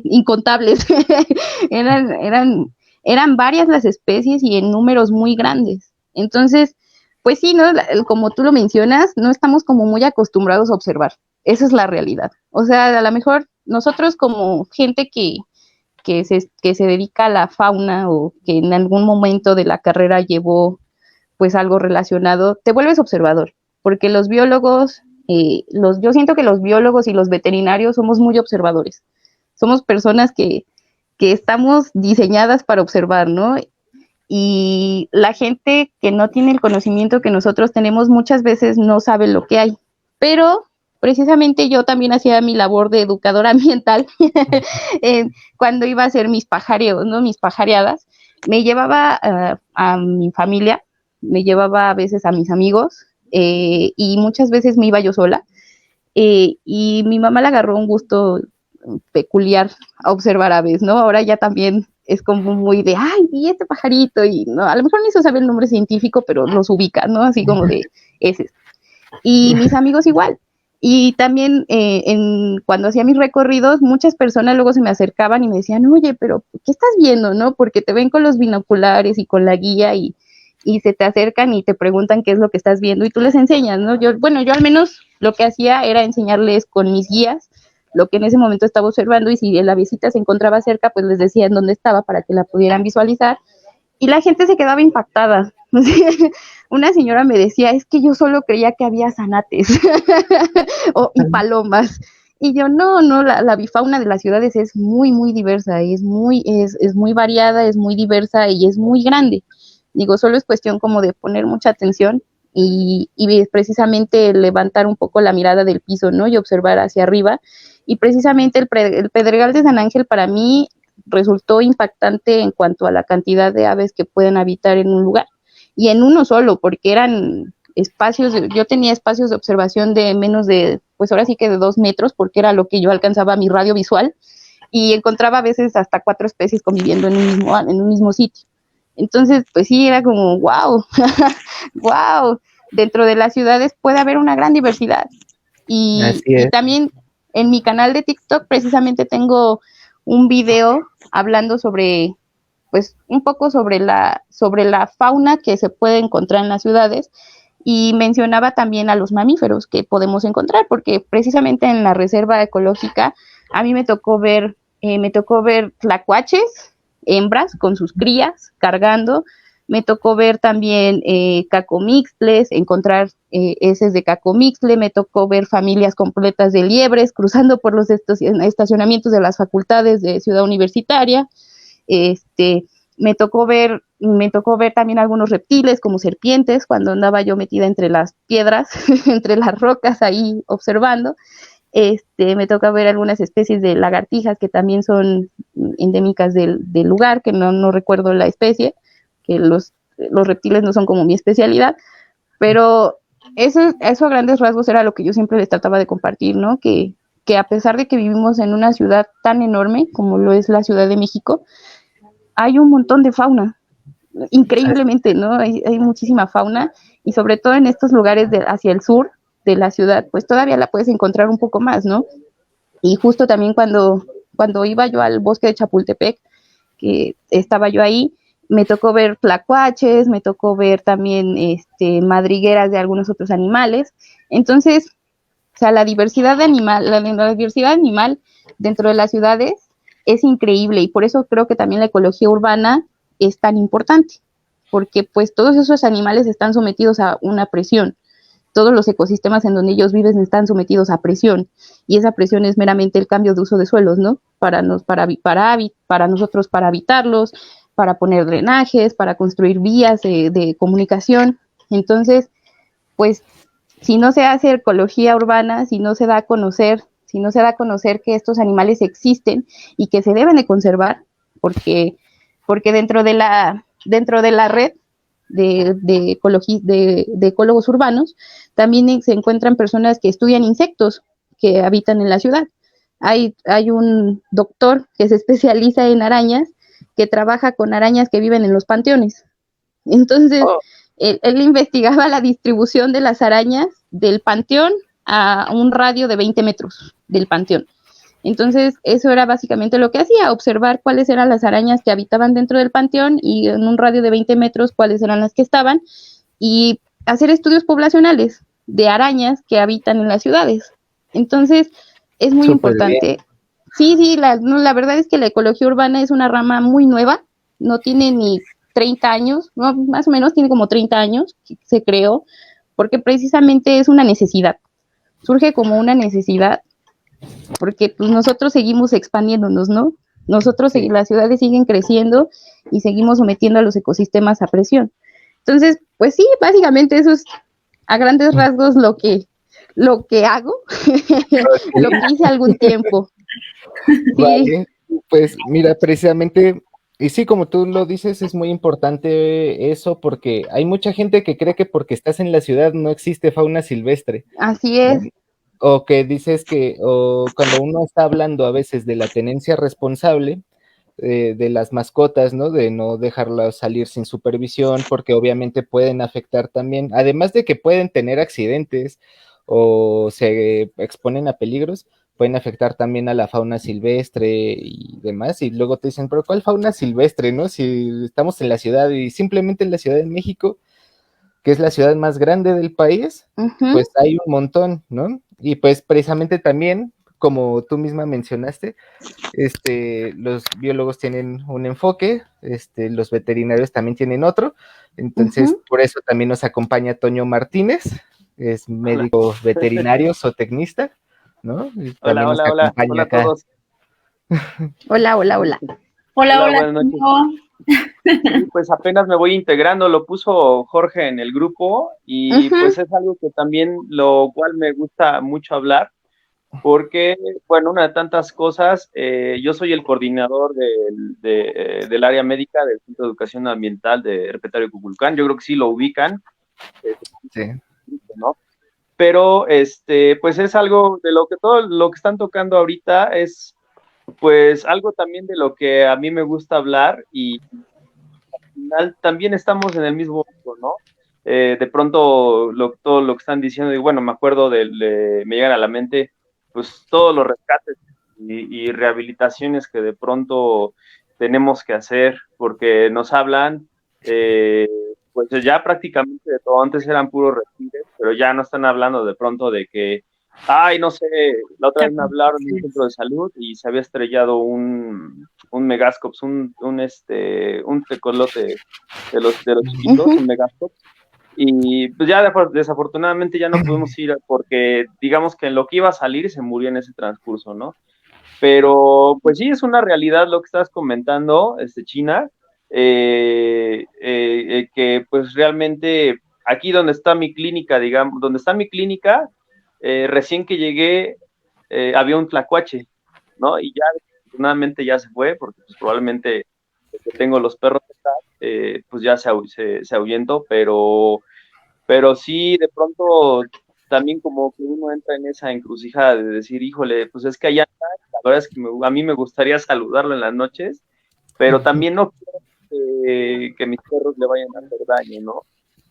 incontables. eran varias las especies y en números muy grandes. Entonces, pues sí, ¿no? Como tú lo mencionas, no estamos como muy acostumbrados a observar. Esa es la realidad. O sea, a lo mejor nosotros como gente que se dedica a la fauna o que en algún momento de la carrera llevó pues algo relacionado, te vuelves observador, porque los biólogos, yo siento que los biólogos y los veterinarios somos muy observadores. Somos personas que estamos diseñadas para observar, ¿no? Y la gente que no tiene el conocimiento que nosotros tenemos muchas veces no sabe lo que hay. Pero precisamente yo también hacía mi labor de educadora ambiental cuando iba a hacer mis pajareos, ¿no? Mis pajareadas. Me llevaba a mi familia, me llevaba a veces a mis amigos y muchas veces me iba yo sola. Y mi mamá le agarró un gusto peculiar a observar aves, ¿no? Ahora ya también es como muy de, ay, vi este pajarito, y no, a lo mejor ni se sabe el nombre científico, pero los ubica, ¿no? Así como de ese. Y mis amigos igual. Y también cuando hacía mis recorridos, muchas personas luego se me acercaban y me decían, oye, pero ¿qué estás viendo, no? Porque te ven con los binoculares y con la guía y se te acercan y te preguntan qué es lo que estás viendo y tú les enseñas, ¿no? Yo al menos lo que hacía era enseñarles con mis guías lo que en ese momento estaba observando y si la visita se encontraba cerca, pues les decía en dónde estaba para que la pudieran visualizar y la gente se quedaba impactada. Una señora me decía, es que yo solo creía que había zanates y palomas. Y yo, no, la bifauna de las ciudades es muy, muy diversa, es muy variada, es muy diversa y es muy grande. Digo, solo es cuestión como de poner mucha atención y precisamente levantar un poco la mirada del piso, ¿no? Y observar hacia arriba. Y precisamente el Pedregal de San Ángel para mí resultó impactante en cuanto a la cantidad de aves que pueden habitar en un lugar. Y en uno solo, porque eran espacios, yo tenía espacios de observación de menos de, pues ahora sí que de 2 metros, porque era lo que yo alcanzaba mi radio visual, y encontraba a veces hasta 4 especies conviviendo en un mismo sitio. Entonces, pues sí, era como, wow, wow, dentro de las ciudades puede haber una gran diversidad.
Así
Y
es.
también en mi canal de TikTok precisamente tengo un video hablando sobre, pues, un poco sobre la fauna que se puede encontrar en las ciudades, y mencionaba también a los mamíferos que podemos encontrar, porque precisamente en la reserva ecológica a mí me tocó ver tlacuaches, hembras con sus crías cargando, me tocó ver también cacomixtles, encontrar heces de cacomixtle, me tocó ver familias completas de liebres cruzando por los estacionamientos de las facultades de Ciudad Universitaria. Este, me tocó ver también algunos reptiles como serpientes cuando andaba yo metida entre las piedras, entre las rocas ahí observando. Me toca ver algunas especies de lagartijas que también son endémicas del lugar, que no recuerdo la especie, que los reptiles no son como mi especialidad, pero eso a grandes rasgos era lo que yo siempre les trataba de compartir, ¿no? Que a pesar de que vivimos en una ciudad tan enorme como lo es la Ciudad de México, hay un montón de fauna, increíblemente, ¿no? Hay muchísima fauna, y sobre todo en estos lugares hacia el sur de la ciudad, pues todavía la puedes encontrar un poco más, ¿no? Y justo también cuando iba yo al bosque de Chapultepec, que estaba yo ahí, me tocó ver tlacuaches, me tocó ver también madrigueras de algunos otros animales. Entonces, o sea, la diversidad animal dentro de las ciudades es increíble, y por eso creo que también la ecología urbana es tan importante, porque pues todos esos animales están sometidos a una presión. Todos los ecosistemas en donde ellos viven están sometidos a presión, y esa presión es meramente el cambio de uso de suelos, ¿no? Para nosotros, para habitarlos, para poner drenajes, para construir vías de comunicación. Entonces, pues, si no se hace ecología urbana, si no se da a conocer que estos animales existen y que se deben de conservar, porque, porque dentro de la red de ecólogos urbanos, también se encuentran personas que estudian insectos que habitan en la ciudad. Hay un doctor que se especializa en arañas, que trabaja con arañas que viven en los panteones. Entonces, él investigaba la distribución de las arañas del panteón a un radio de 20 metros del panteón. Entonces, eso era básicamente lo que hacía, observar cuáles eran las arañas que habitaban dentro del panteón, y en un radio de 20 metros cuáles eran las que estaban, y hacer estudios poblacionales de arañas que habitan en las ciudades. Entonces, es muy
Súper bien.
importante. Sí, la verdad es que la ecología urbana es una rama muy nueva, no tiene ni 30 años, no, más o menos tiene como 30 años que se creó, porque precisamente es una necesidad, surge como una necesidad, porque pues nosotros seguimos expandiéndonos, ¿no?
Sí.
Las ciudades siguen creciendo y seguimos sometiendo a los ecosistemas a presión. Entonces, pues sí, básicamente eso es a grandes rasgos lo que hago, lo que hice algún tiempo. Sí,
Vale, pues mira, precisamente, y sí, como tú lo dices, es muy importante eso, porque hay mucha gente que cree que porque estás en la ciudad no existe fauna silvestre,
así
¿no?
es.
O que dices que, o cuando uno está hablando a veces de la tenencia responsable de las mascotas, ¿no? De no dejarlas salir sin supervisión, porque obviamente pueden afectar también, además de que pueden tener accidentes o se exponen a peligros, pueden afectar también a la fauna silvestre y demás, y luego te dicen, pero ¿cuál fauna silvestre, no? Si estamos en la ciudad, y simplemente en la Ciudad de México, que es la ciudad más grande del país,
Uh-huh.
pues hay un montón, ¿no? Y pues precisamente también, como tú misma mencionaste, los biólogos tienen un enfoque, los veterinarios también tienen otro, entonces
Uh-huh.
por eso también nos acompaña Toño Martínez, es
Hola.
médico veterinario, zootecnista, ¿no? Y
Hola,
también nos
hola, hola, hola
acompaña
a
acá.
todos.
Hola, hola, hola.
Hola, hola,
Buenas noches.
Toño.
Sí, pues apenas me voy integrando, lo puso Jorge en el grupo y
Uh-huh.
pues es algo que también lo cual me gusta mucho hablar porque, bueno, una de tantas cosas, yo soy el coordinador del área médica del Centro de Educación Ambiental de Herpetario Cuculcán, yo creo que sí lo ubican, eh,
Sí.
¿no? Pero, pues es algo de lo que todo lo que están tocando ahorita es pues algo también de lo que a mí me gusta hablar y final también estamos en el mismo mundo, ¿no? De pronto todo lo que están diciendo, y bueno, me acuerdo me llegan a la mente pues todos los rescates y rehabilitaciones que de pronto tenemos que hacer, porque nos hablan, pues ya prácticamente de todo. Antes eran puros respires, pero ya no están hablando de pronto de que, ay, no sé, la otra vez me hablaron de un centro de salud y se había estrellado un Megascops, un tecolote de los chiquitos, un Megascops. Y pues ya desafortunadamente ya no pudimos ir porque digamos que en lo que iba a salir se murió en ese transcurso, ¿no? Pero pues sí, es una realidad lo que estás comentando, China, que pues realmente aquí donde está mi clínica, digamos, donde está mi clínica, recién que llegué había un tlacuache, ¿no? Y ya afortunadamente ya se fue porque pues probablemente tengo los perros pues ya se ahuyentó, pero sí, de pronto también como que uno entra en esa encrucijada de decir, híjole, pues es que allá, la verdad es que a mí me gustaría saludarlo en las noches, pero también no quiero que mis perros le vayan a hacer daño, ¿no?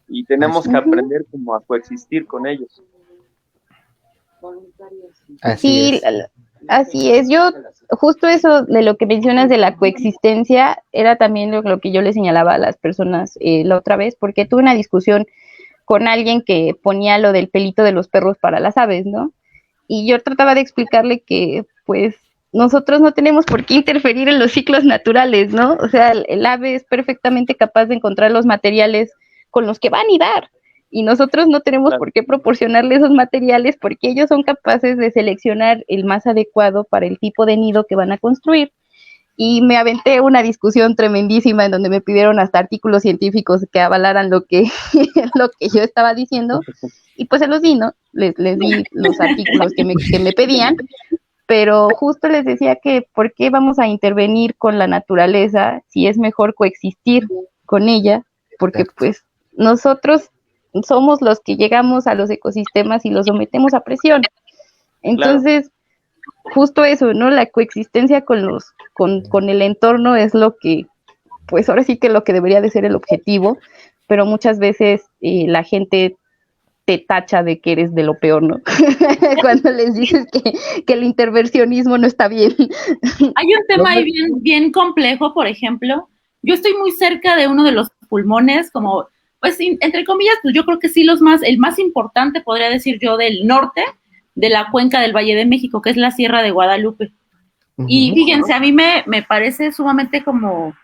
Y tenemos que aprender como a coexistir con ellos.
Sí, así es. Yo, justo eso de lo que mencionas de la coexistencia, era también lo que yo le señalaba a las personas la otra vez, porque tuve una discusión con alguien que ponía lo del pelito de los perros para las aves, ¿no? Y yo trataba de explicarle que, pues, nosotros no tenemos por qué interferir en los ciclos naturales, ¿no? O sea, el ave es perfectamente capaz de encontrar los materiales con los que va a anidar. Y nosotros no tenemos por qué proporcionarle esos materiales porque ellos son capaces de seleccionar el más adecuado para el tipo de nido que van a construir. Y me aventé una discusión tremendísima en donde me pidieron hasta artículos científicos que avalaran lo que yo estaba diciendo, y pues se los di, ¿no? Les di los artículos que me pedían, pero justo les decía que ¿por qué vamos a intervenir con la naturaleza si es mejor coexistir con ella? Porque pues nosotros somos los que llegamos a los ecosistemas y los sometemos a presión. Entonces, justo eso, ¿no? La coexistencia con el entorno es lo que, pues ahora sí que lo que debería de ser el objetivo, pero muchas veces la gente te tacha de que eres de lo peor, ¿no? Cuando les dices que el intervencionismo no está bien.
Hay un tema ahí bien complejo, por ejemplo, yo estoy muy cerca de uno de los pulmones, como, pues, entre comillas, pues yo creo que sí el más importante, podría decir yo, del norte, de la cuenca del Valle de México, que es la Sierra de Guadalupe. Y fíjense, a mí me parece sumamente como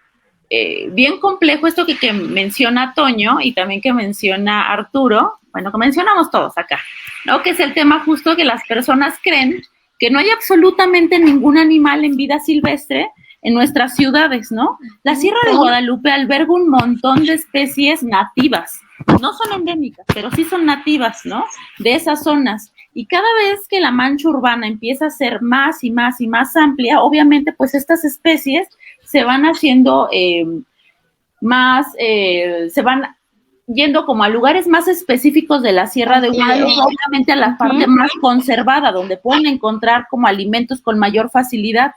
bien complejo esto que menciona Toño y también que menciona Arturo, bueno, que mencionamos todos acá, ¿no? Que es el tema justo que las personas creen que no hay absolutamente ningún animal en vida silvestre en nuestras ciudades, ¿no? La Sierra de Guadalupe alberga un montón de especies nativas, no son endémicas, pero sí son nativas, ¿no? De esas zonas. Y cada vez que la mancha urbana empieza a ser más y más y más amplia, obviamente, pues estas especies se van haciendo se van yendo como a lugares más específicos de la Sierra de Guadalupe, obviamente a la parte más conservada, donde pueden encontrar como alimentos con mayor facilidad.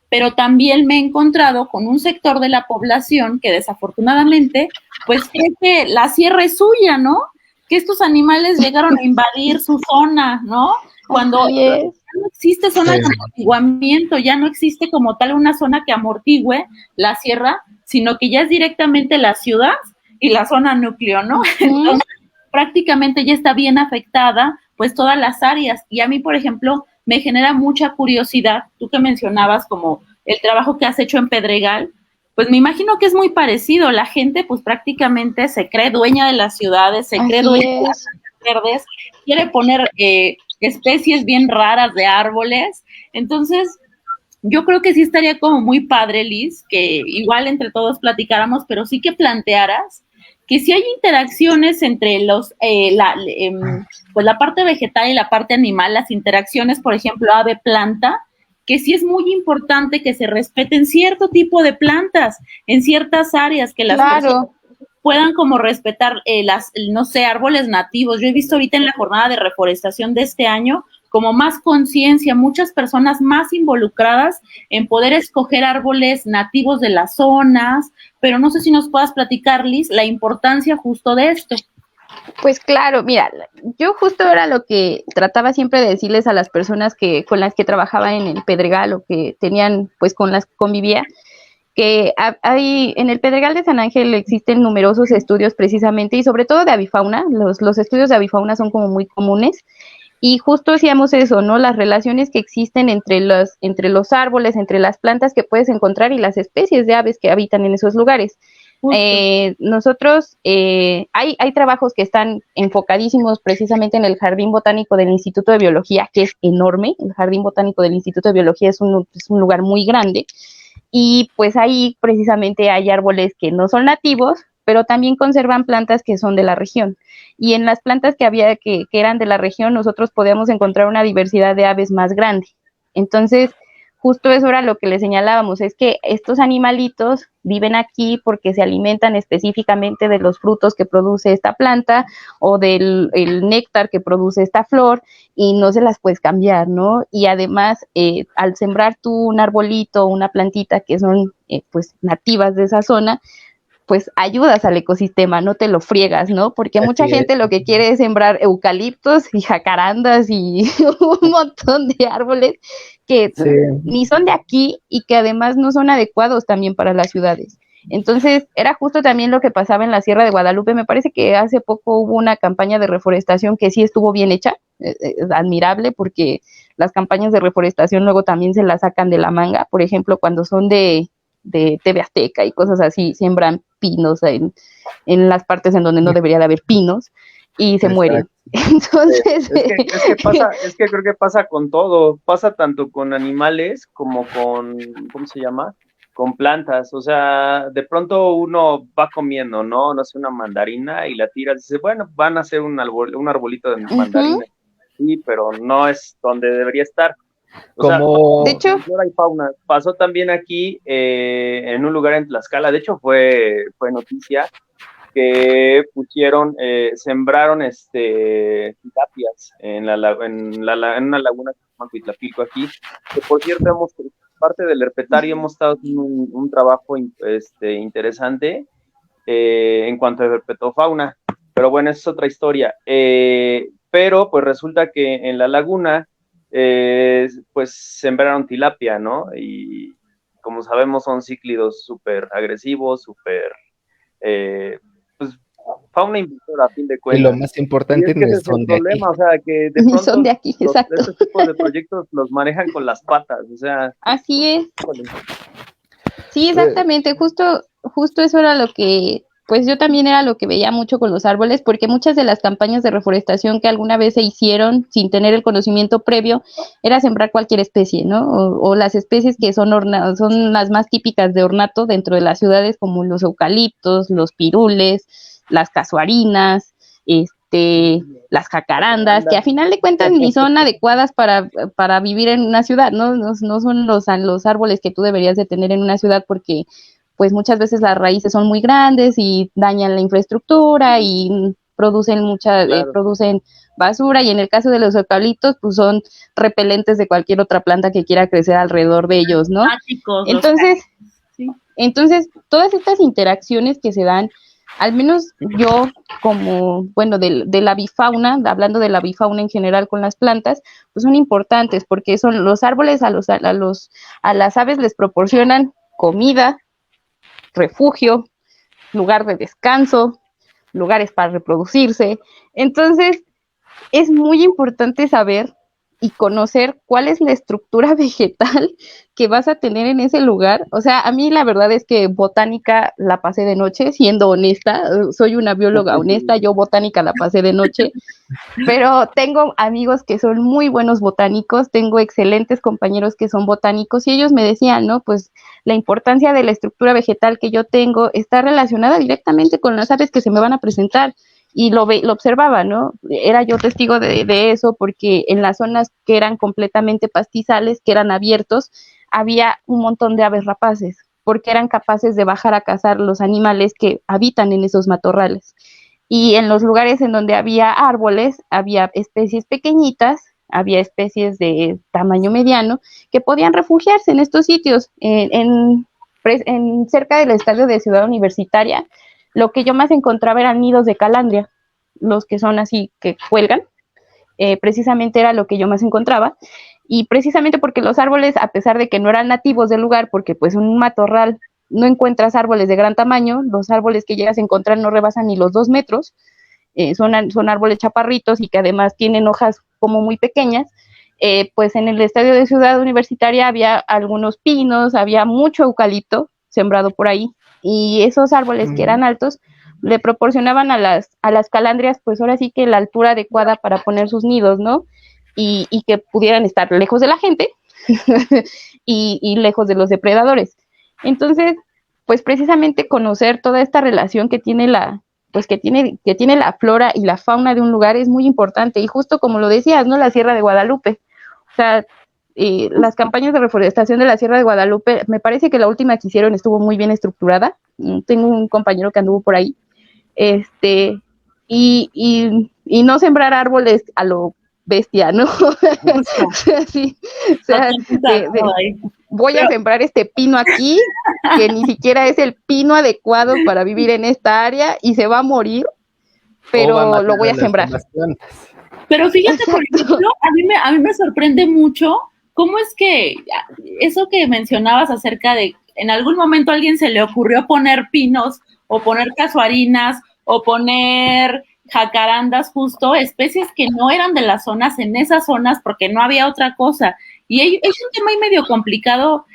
Pero también me he encontrado con un sector de la población que desafortunadamente, pues cree que la sierra es suya, ¿no? Que estos animales llegaron a invadir su zona, ¿no? Cuando ya no existe zona de amortiguamiento, ya no existe como tal una zona que amortigüe la sierra, sino que ya es directamente la ciudad y la zona núcleo, ¿no? Entonces, prácticamente ya está bien afectada, pues todas las áreas. Y a mí, por ejemplo, me genera mucha curiosidad, tú que mencionabas como el trabajo que has hecho en Pedregal, pues me imagino que es muy parecido. La gente, pues prácticamente se cree dueña de las ciudades, se cree dueña de las verdes, quiere poner especies bien raras de árboles. Entonces, yo creo que sí estaría como muy padre, Liz, que igual entre todos platicáramos, pero sí que plantearas que si hay interacciones entre pues la parte vegetal y la parte animal, las interacciones, por ejemplo, ave-planta, que sí es muy importante que se respeten cierto tipo de plantas en ciertas áreas, que las personas puedan como respetar no sé, árboles nativos. Yo he visto ahorita en la jornada de reforestación de este año como más conciencia, muchas personas más involucradas en poder escoger árboles nativos de las zonas, pero no sé si nos puedas platicar, Liz, la importancia justo de esto.
Pues claro, mira, yo justo era lo que trataba siempre de decirles a las personas que con las que trabajaba en el Pedregal o que tenían, pues con las que convivía, que hay en el Pedregal de San Ángel existen numerosos estudios precisamente y sobre todo de avifauna. Los estudios de avifauna son como muy comunes y justo decíamos eso, ¿no? Las relaciones que existen entre los árboles, entre las plantas que puedes encontrar y las especies de aves que habitan en esos lugares. Nosotros, hay trabajos que están enfocadísimos precisamente en el Jardín Botánico del Instituto de Biología, que es enorme. El Jardín Botánico del Instituto de Biología es un lugar muy grande y pues ahí precisamente hay árboles que no son nativos, pero también conservan plantas que son de la región. Y en las plantas que había que eran de la región, nosotros podíamos encontrar una diversidad de aves más grande. Entonces, justo eso era lo que le señalábamos, es que estos animalitos viven aquí porque se alimentan específicamente de los frutos que produce esta planta o del el néctar que produce esta flor y no se las puedes cambiar, ¿no? Y además, al sembrar tú un arbolito, una plantita que son pues nativas de esa zona, pues ayudas al ecosistema, no te lo friegas, ¿no? Porque mucha gente lo que quiere es sembrar eucaliptos y jacarandas y un montón de árboles que ni son de aquí y que además no son adecuados también para las ciudades. Entonces, era justo también lo que pasaba en la Sierra de Guadalupe. Me parece que hace poco hubo una campaña de reforestación que sí estuvo bien hecha, admirable, porque las campañas de reforestación luego también se las sacan de la manga. Por ejemplo, cuando son de TV Azteca y cosas así, siembran pinos en las partes en donde no debería de haber pinos y se mueren. Entonces,
es que creo que pasa con todo, pasa tanto con animales como con, ¿cómo se llama? Con plantas, o sea, de pronto uno va comiendo, ¿no? No sé, una mandarina y la tira, dice, bueno, van a hacer un arbolito de mandarina, sí, pero no es donde debería estar. O
Como...
sea, de hecho, flora y fauna. Pasó también aquí en un lugar en Tlaxcala, de hecho fue noticia, que pusieron, sembraron tilapias en una laguna que se llama Cuitlapilco aquí, que por cierto parte del herpetario hemos estado haciendo un trabajo interesante en cuanto a herpetofauna, pero bueno, esa es otra historia. Pero pues resulta que en la laguna pues sembraron tilapia, ¿no? Y como sabemos son cíclidos súper agresivos, súper pues fauna invasora a fin de cuentas.
Y lo más importante
no es el problema, o sea, que de pronto
son de aquí, exacto.
Estos tipos de proyectos los manejan con las patas, o sea.
Así es. Sí, exactamente, justo eso era lo que, pues yo también era lo que veía mucho con los árboles, porque muchas de las campañas de reforestación que alguna vez se hicieron sin tener el conocimiento previo, era sembrar cualquier especie, ¿no? O las especies que son las más típicas de ornato dentro de las ciudades, como los eucaliptos, los pirules, las casuarinas, las jacarandas, que a final de cuentas ni son adecuadas para vivir en una ciudad, ¿no? No son los árboles que tú deberías de tener en una ciudad porque pues muchas veces las raíces son muy grandes y dañan la infraestructura y producen producen basura, y en el caso de los eucaliptos pues son repelentes de cualquier otra planta que quiera crecer alrededor de ellos, ¿no? Entonces todas estas interacciones que se dan, al menos yo como, bueno, de la avifauna, hablando de la avifauna en general con las plantas, pues son importantes porque son los árboles a las aves les proporcionan comida, refugio, lugar de descanso, lugares para reproducirse. Entonces, es muy importante saber y conocer cuál es la estructura vegetal que vas a tener en ese lugar. O sea, a mí la verdad es que botánica la pasé de noche, siendo honesta, soy una bióloga honesta, yo botánica la pasé de noche, pero tengo amigos que son muy buenos botánicos, tengo excelentes compañeros que son botánicos y ellos me decían, ¿no? Pues la importancia de la estructura vegetal que yo tengo está relacionada directamente con las aves que se me van a presentar. Y lo observaba, ¿no? Era yo testigo de eso porque en las zonas que eran completamente pastizales, que eran abiertos, había un montón de aves rapaces, porque eran capaces de bajar a cazar los animales que habitan en esos matorrales. Y en los lugares en donde había árboles, había especies pequeñitas había especies de tamaño mediano que podían refugiarse en estos sitios. Cerca del estadio de Ciudad Universitaria, lo que yo más encontraba eran nidos de calandria, los que son así que cuelgan, precisamente era lo que yo más encontraba, y precisamente porque los árboles, a pesar de que no eran nativos del lugar, porque pues en un matorral no encuentras árboles de gran tamaño, los árboles que llegas a encontrar no rebasan ni los 2 metros, son árboles chaparritos y que además tienen hojas como muy pequeñas. Pues en el estadio de Ciudad Universitaria había algunos pinos, había mucho eucalipto sembrado por ahí, y esos árboles que eran altos le proporcionaban a las calandrias, pues ahora sí que la altura adecuada para poner sus nidos, ¿no? Y que pudieran estar lejos de la gente y lejos de los depredadores. Entonces, pues precisamente conocer toda esta relación que tiene que tiene la flora y la fauna de un lugar es muy importante, y justo como lo decías, ¿no? La Sierra de Guadalupe. O sea, las campañas de reforestación de la Sierra de Guadalupe, me parece que la última que hicieron estuvo muy bien estructurada. Tengo un compañero que anduvo por ahí. Y no sembrar árboles a lo bestia, ¿no? Sí, o sea, voy a sembrar este pino aquí, que ni siquiera es el pino adecuado para vivir en esta área y se va a morir, pero lo voy a sembrar.
Pero fíjate, por ejemplo, a mí me sorprende mucho cómo es que eso que mencionabas acerca de en algún momento a alguien se le ocurrió poner pinos o poner casuarinas o poner jacarandas, justo especies que no eran de las zonas, en esas zonas, porque no había otra cosa. Y es un tema ahí medio complicado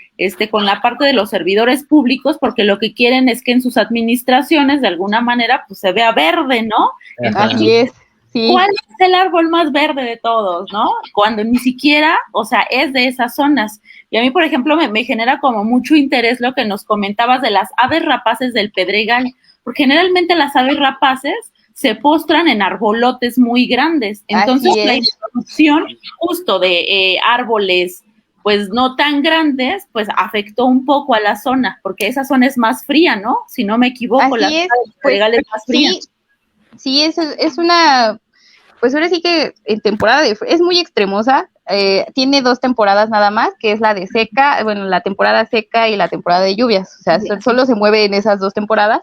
con la parte de los servidores públicos, porque lo que quieren es que en sus administraciones, de alguna manera, pues se vea verde, ¿no? Entonces,
así es. Sí.
¿Cuál es el árbol más verde de todos, no? Cuando ni siquiera, o sea, es de esas zonas. Y a mí, por ejemplo, me genera como mucho interés lo que nos comentabas de las aves rapaces del Pedregal, porque generalmente las aves rapaces se postran en arbolotes muy grandes. Entonces, la introducción justo de árboles, pues no tan grandes, pues afectó un poco a la zona, porque esa zona es más fría, ¿no? Si no me equivoco, la zona del Pedregal es más fría.
Sí, es una, pues ahora sí que en temporada es muy extremosa. Tiene 2 temporadas nada más, que es la de seca, bueno, la temporada seca y la temporada de lluvias. O sea, solo se mueve en esas 2 temporadas.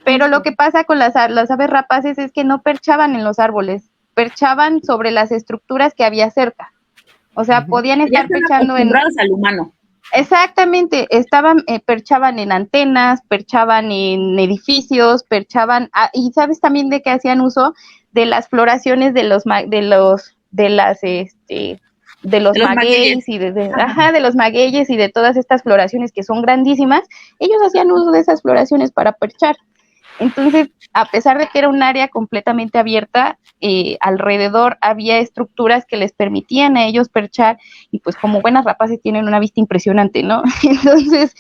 Pero lo que pasa con las aves rapaces es que no perchaban en los árboles, perchaban sobre las estructuras que había cerca. O sea, podían estar perchando
al humano.
Exactamente, perchaban en antenas, perchaban en edificios, y sabes también de qué hacían uso de las floraciones de los magueyes y de los magueyes y de todas estas floraciones que son grandísimas. Ellos hacían uso de esas floraciones para perchar. Entonces, a pesar de que era un área completamente abierta, alrededor había estructuras que les permitían a ellos perchar, y pues como buenas rapaces tienen una vista impresionante, ¿no? Entonces,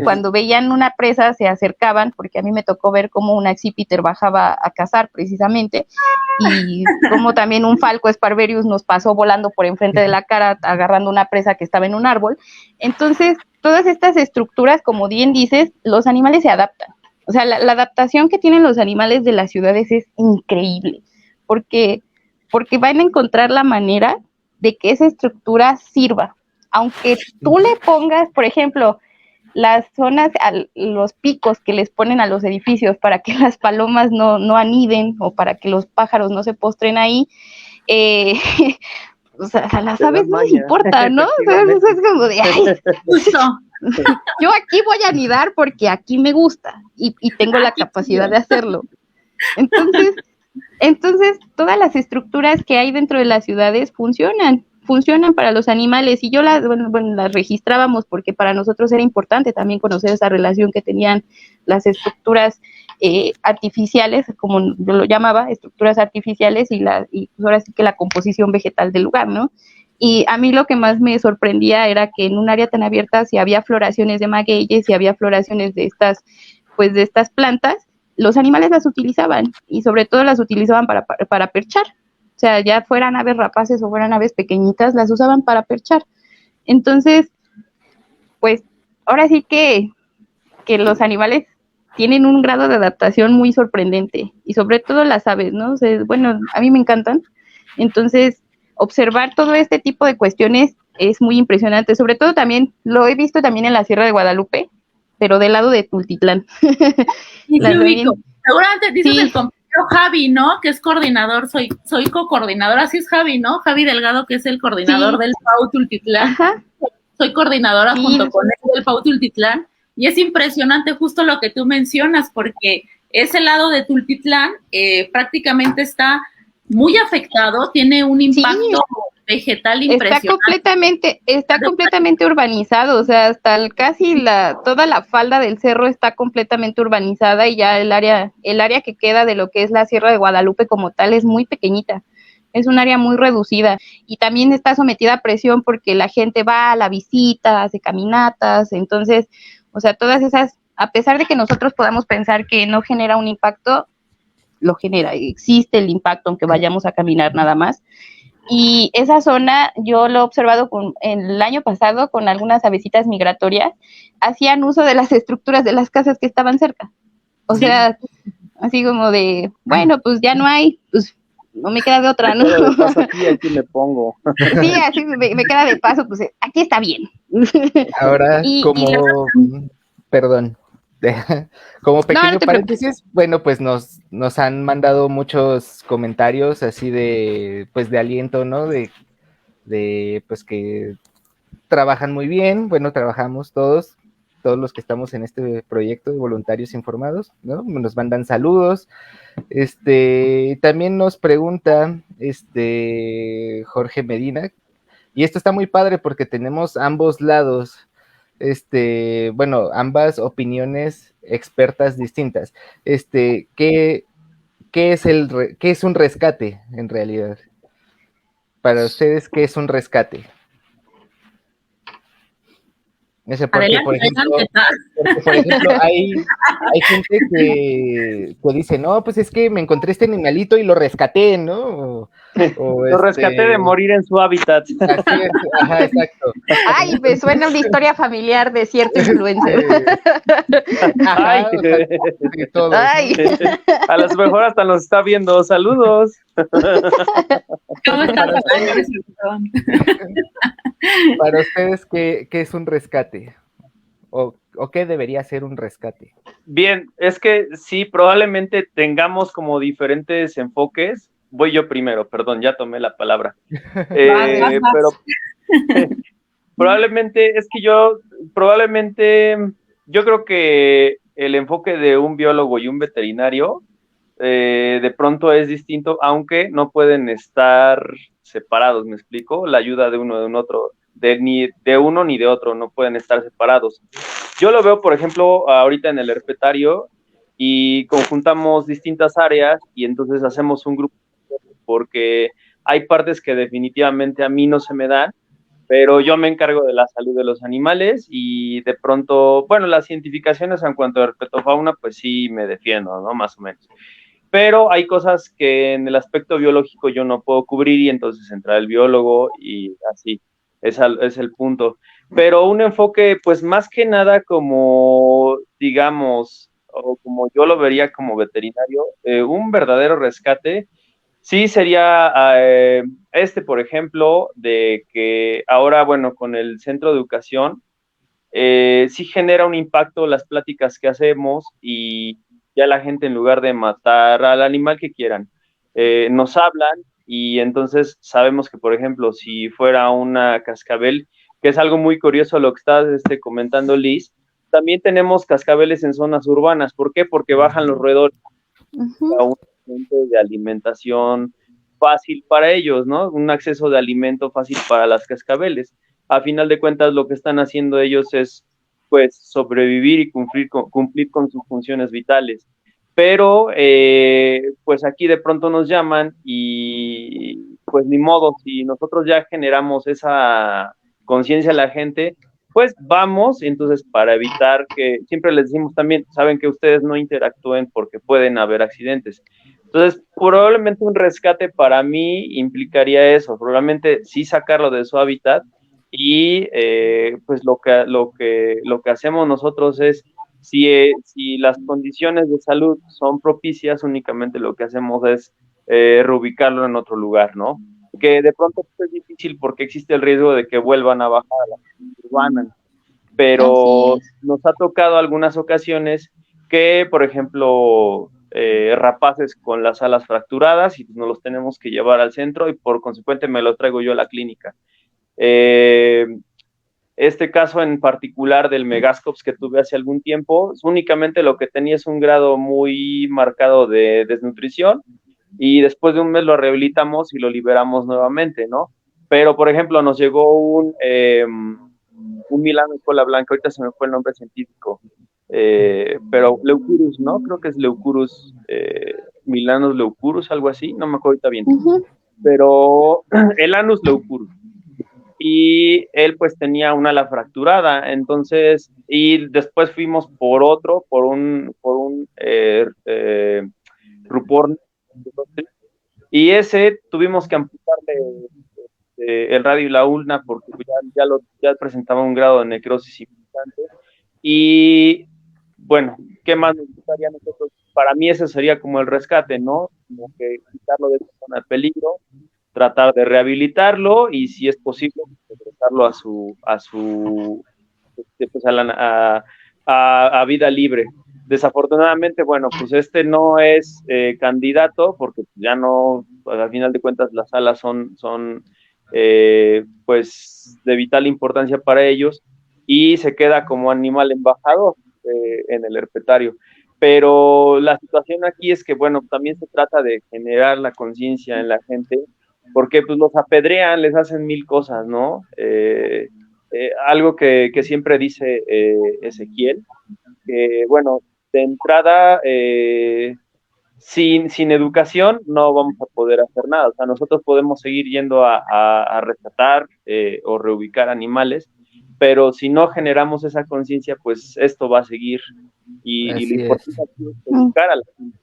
cuando veían una presa se acercaban, porque a mí me tocó ver cómo un accipiter bajaba a cazar precisamente, y como también un falco Sparverius nos pasó volando por enfrente de la cara agarrando una presa que estaba en un árbol. Entonces, todas estas estructuras, como bien dices, los animales se adaptan. O sea, la adaptación que tienen los animales de las ciudades es increíble, porque van a encontrar la manera de que esa estructura sirva. Aunque tú le pongas, por ejemplo, las zonas, los picos que les ponen a los edificios para que las palomas no aniden o para que los pájaros no se postren ahí, o sea, a las aves no les importa, ¿no? O sea, eso es como de, ay, yo aquí voy a anidar porque aquí me gusta y tengo la capacidad de hacerlo. Entonces, todas las estructuras que hay dentro de las ciudades funcionan para los animales, y yo las registrábamos porque para nosotros era importante también conocer esa relación que tenían las estructuras artificiales, como yo lo llamaba, estructuras artificiales y pues ahora sí que la composición vegetal del lugar, ¿no? Y a mí lo que más me sorprendía era que en un área tan abierta, si había floraciones de magueyes, si había floraciones de estas plantas, los animales las utilizaban, y sobre todo las utilizaban para perchar. O sea, ya fueran aves rapaces o fueran aves pequeñitas, las usaban para perchar. Entonces, pues ahora sí que los animales tienen un grado de adaptación muy sorprendente, y sobre todo las aves, ¿no? O sea, bueno, a mí me encantan. Entonces, observar todo este tipo de cuestiones es muy impresionante. Sobre todo también, lo he visto también en la Sierra de Guadalupe, pero del lado de Tultitlán.
Sí, sí ubico. Seguramente dices
sí.
el compañero Javi, ¿no? Que es coordinador, soy co-coordinador, así es Javi, ¿no? Javi Delgado, que es el coordinador del PAU Tultitlán.
Ajá.
Soy coordinadora junto con él del PAU Tultitlán. Y es impresionante justo lo que tú mencionas, porque ese lado de Tultitlán prácticamente está muy afectado, tiene un impacto vegetal impresionante.
Está completamente urbanizado, o sea, hasta toda la falda del cerro está completamente urbanizada y ya el área que queda de lo que es la Sierra de Guadalupe como tal es muy pequeñita. Es un área muy reducida y también está sometida a presión porque la gente va a la visita, hace caminatas, entonces, o sea, todas esas, a pesar de que nosotros podamos pensar que no genera un impacto, lo genera, existe el impacto aunque vayamos a caminar nada más. Y esa zona yo lo he observado el año pasado con algunas avecitas migratorias, hacían uso de las estructuras de las casas que estaban cerca. O sea, así como de, bueno, pues ya no hay, pues no me queda de otra, ¿no?
Me paso aquí me pongo.
Sí, así me queda de paso, pues aquí está bien.
Ahora, perdón, como pequeño paréntesis, bueno, pues nos han mandado muchos comentarios así de, pues de aliento, ¿no? De pues que trabajan muy bien, bueno, trabajamos todos los que estamos en este proyecto de voluntarios informados, ¿no? Nos mandan saludos. También nos pregunta Jorge Medina, y esto está muy padre porque tenemos ambos lados, bueno, ambas opiniones expertas distintas. ¿Qué es un rescate en realidad? Para ustedes, ¿qué es un rescate? Porque, por ejemplo, hay gente que dice, no, pues es que me encontré este animalito y lo rescaté, ¿no?
Lo rescaté de morir en su hábitat.
Así es, ajá, exacto.
Ay, me suena una historia familiar de cierto influencer.
Ajá, de todos,
ay.
¿no?
A lo mejor hasta nos está viendo. Saludos.
¿Cómo estás?
Para ustedes, ¿qué es un rescate? ¿O qué debería ser un rescate?
Bien, es que sí, probablemente tengamos como diferentes enfoques. Voy yo primero, perdón, ya tomé la palabra. Pero probablemente, yo creo que el enfoque de un biólogo y un veterinario de pronto es distinto, aunque no pueden estar separados, ¿me explico? La ayuda de uno de un otro, ni de uno ni de otro, no pueden estar separados. Yo lo veo, por ejemplo, ahorita en el herpetario y conjuntamos distintas áreas y entonces hacemos un grupo porque hay partes que definitivamente a mí no se me dan, pero yo me encargo de la salud de los animales y de pronto, bueno, las cientificaciones en cuanto a herpetofauna, pues sí me defiendo, ¿no? Más o menos. Pero hay cosas que en el aspecto biológico yo no puedo cubrir y entonces entra el biólogo y así, es el punto. Pero un enfoque, pues más que nada como, digamos, o como yo lo vería como veterinario, un verdadero rescate, sí sería por ejemplo, de que ahora, bueno, con el centro de educación, sí genera un impacto las pláticas que hacemos y ya la gente en lugar de matar al animal que quieran, nos hablan y entonces sabemos que, por ejemplo, si fuera una cascabel, que es algo muy curioso lo que está comentando Liz, también tenemos cascabeles en zonas urbanas. ¿Por qué? Porque bajan los roedores a un punto de alimentación fácil para ellos, ¿no? Un acceso de alimento fácil para las cascabeles. A final de cuentas, lo que están haciendo ellos es, pues, sobrevivir y cumplir con sus funciones vitales. Pero, pues aquí de pronto nos llaman y, pues, ni modo, si nosotros ya generamos esa conciencia a la gente, pues vamos, entonces para evitar que, siempre les decimos también, saben que ustedes no interactúen porque pueden haber accidentes. Entonces, probablemente un rescate para mí implicaría eso, probablemente sí sacarlo de su hábitat y pues lo que hacemos nosotros es, si las condiciones de salud son propicias, únicamente lo que hacemos es reubicarlo en otro lugar, ¿no? que de pronto es difícil porque existe el riesgo de que vuelvan a bajar a la urbana, pero nos ha tocado algunas ocasiones que, por ejemplo, rapaces con las alas fracturadas y nos los tenemos que llevar al centro y por consecuente me los traigo yo a la clínica. Este caso en particular del Megascops que tuve hace algún tiempo, únicamente lo que tenía es un grado muy marcado de desnutrición y después de un mes lo rehabilitamos y lo liberamos nuevamente, ¿no? Pero, por ejemplo, nos llegó un Milano de cola blanca, ahorita se me fue el nombre científico, pero Leucurus, ¿no? Creo que es Leucurus, Milanus Leucurus, algo así, no me acuerdo ahorita bien, pero el Anus Leucurus. Y él pues tenía una ala fracturada, entonces, y después fuimos por un Rupor, y ese tuvimos que amputarle el radio y la ulna porque ya presentaba un grado de necrosis importante. Y bueno, ¿qué más nos gustaría a nosotros? Para mí ese sería como el rescate, ¿no? Como que quitarlo de esa zona de peligro, tratar de rehabilitarlo y si es posible regresarlo a vida libre. Desafortunadamente, bueno, pues este no es candidato porque ya no, pues, al final de cuentas las alas son pues de vital importancia para ellos y se queda como animal embajador en el herpetario. Pero la situación aquí es que, bueno, también se trata de generar la conciencia en la gente, porque pues los apedrean, les hacen mil cosas, ¿no? Algo que siempre dice Ezequiel, que, bueno, de entrada, sin educación no vamos a poder hacer nada. O sea, nosotros podemos seguir yendo a rescatar o reubicar animales, pero si no generamos esa conciencia, pues esto va a seguir. Y lo importante es educar a la gente.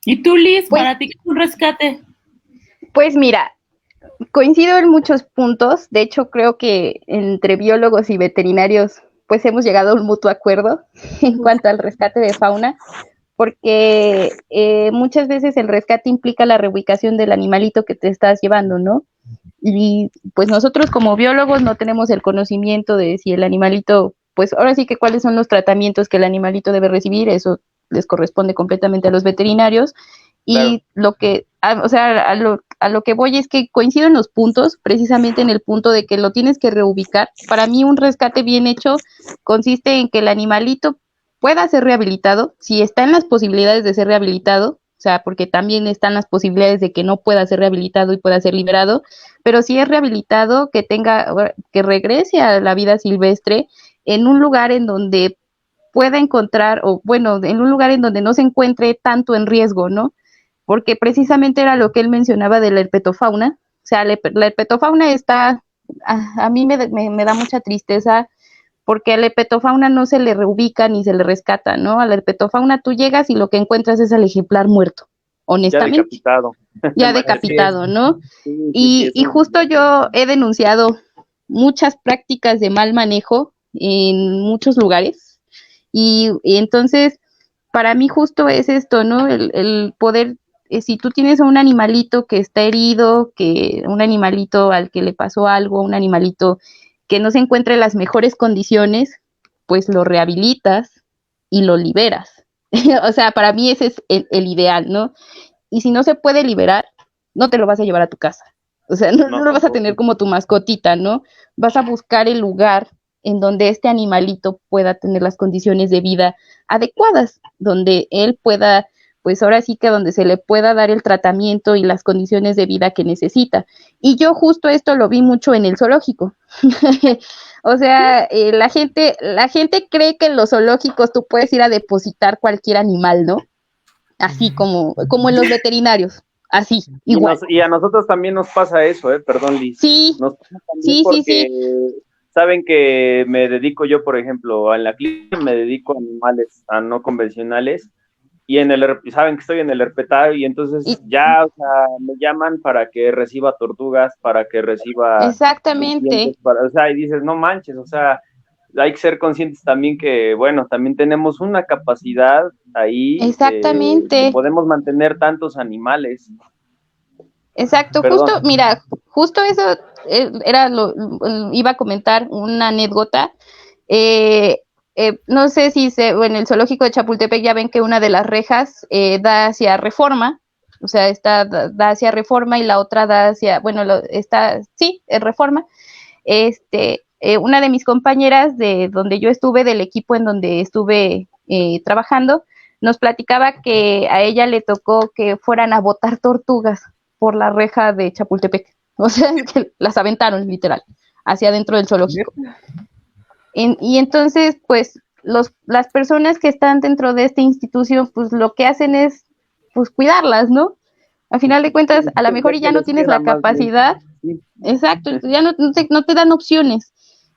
¿Y tú, Liz, pues, para ti qué es un rescate?
Pues mira, coincido en muchos puntos. De hecho, creo que entre biólogos y veterinarios pues hemos llegado a un mutuo acuerdo en cuanto al rescate de fauna, porque muchas veces el rescate implica la reubicación del animalito que te estás llevando, ¿no? Y pues nosotros como biólogos no tenemos el conocimiento de si el animalito, pues ahora sí que cuáles son los tratamientos que el animalito debe recibir, eso les corresponde completamente a los veterinarios. Y claro, lo que, o sea, a lo que voy es que coincido en los puntos, precisamente en el punto de que lo tienes que reubicar. Para mí un rescate bien hecho consiste en que el animalito pueda ser rehabilitado, si está en las posibilidades de ser rehabilitado, o sea, porque también están las posibilidades de que no pueda ser rehabilitado y pueda ser liberado, pero si es rehabilitado, que regrese a la vida silvestre en un lugar en donde pueda encontrar, o bueno, en un lugar en donde no se encuentre tanto en riesgo, ¿no? Porque precisamente era lo que él mencionaba de la herpetofauna. O sea, la herpetofauna está, a mí me da mucha tristeza porque a la herpetofauna no se le reubica ni se le rescata, ¿no? A la herpetofauna tú llegas y lo que encuentras es al ejemplar muerto, honestamente.
Ya decapitado.
Ya decapitado, ¿no? Sí, y justo yo he denunciado muchas prácticas de mal manejo en muchos lugares y entonces para mí justo es esto, ¿no? El poder, si tú tienes a un animalito que está herido, un animalito al que le pasó algo, un animalito que no se encuentra en las mejores condiciones, pues lo rehabilitas y lo liberas. O sea, para mí ese es el ideal, ¿no? Y si no se puede liberar, no te lo vas a llevar a tu casa. O sea, no lo vas a tener como tu mascotita, ¿no? Vas a buscar el lugar en donde este animalito pueda tener las condiciones de vida adecuadas, donde él pueda, pues ahora sí que donde se le pueda dar el tratamiento y las condiciones de vida que necesita. Y yo justo esto lo vi mucho en el zoológico. O sea, la gente cree que en los zoológicos tú puedes ir a depositar cualquier animal, ¿no? Así como en los veterinarios, así, igual.
Y a nosotros también nos pasa eso, perdón, Liz.
Sí,
nos pasa también porque saben que me dedico yo, por ejemplo, en la clínica me dedico a animales no convencionales y saben que estoy en el herpetario y entonces ya, o sea, me llaman para que reciba tortugas, para que reciba...
Exactamente.
O sea, y dices, no manches, o sea, hay que ser conscientes también que, bueno, también tenemos una capacidad ahí.
Exactamente.
Que podemos mantener tantos animales.
Exacto,
Perdón.
justo eso era iba a comentar una anécdota. Eh, no sé si en el zoológico de Chapultepec ya ven que una de las rejas da hacia Reforma, o sea, da hacia Reforma y la otra da hacia, bueno, sí, Reforma. Una de mis compañeras de donde yo estuve, del equipo en donde estuve trabajando, nos platicaba que a ella le tocó que fueran a botar tortugas por la reja de Chapultepec. O sea, es que las aventaron literal hacia adentro del zoológico. Y entonces, pues, las personas que están dentro de esta institución, pues lo que hacen es, pues, cuidarlas, ¿no? Al final de cuentas, a lo mejor ya no tienes la capacidad. Sí. Exacto, ya no te dan opciones.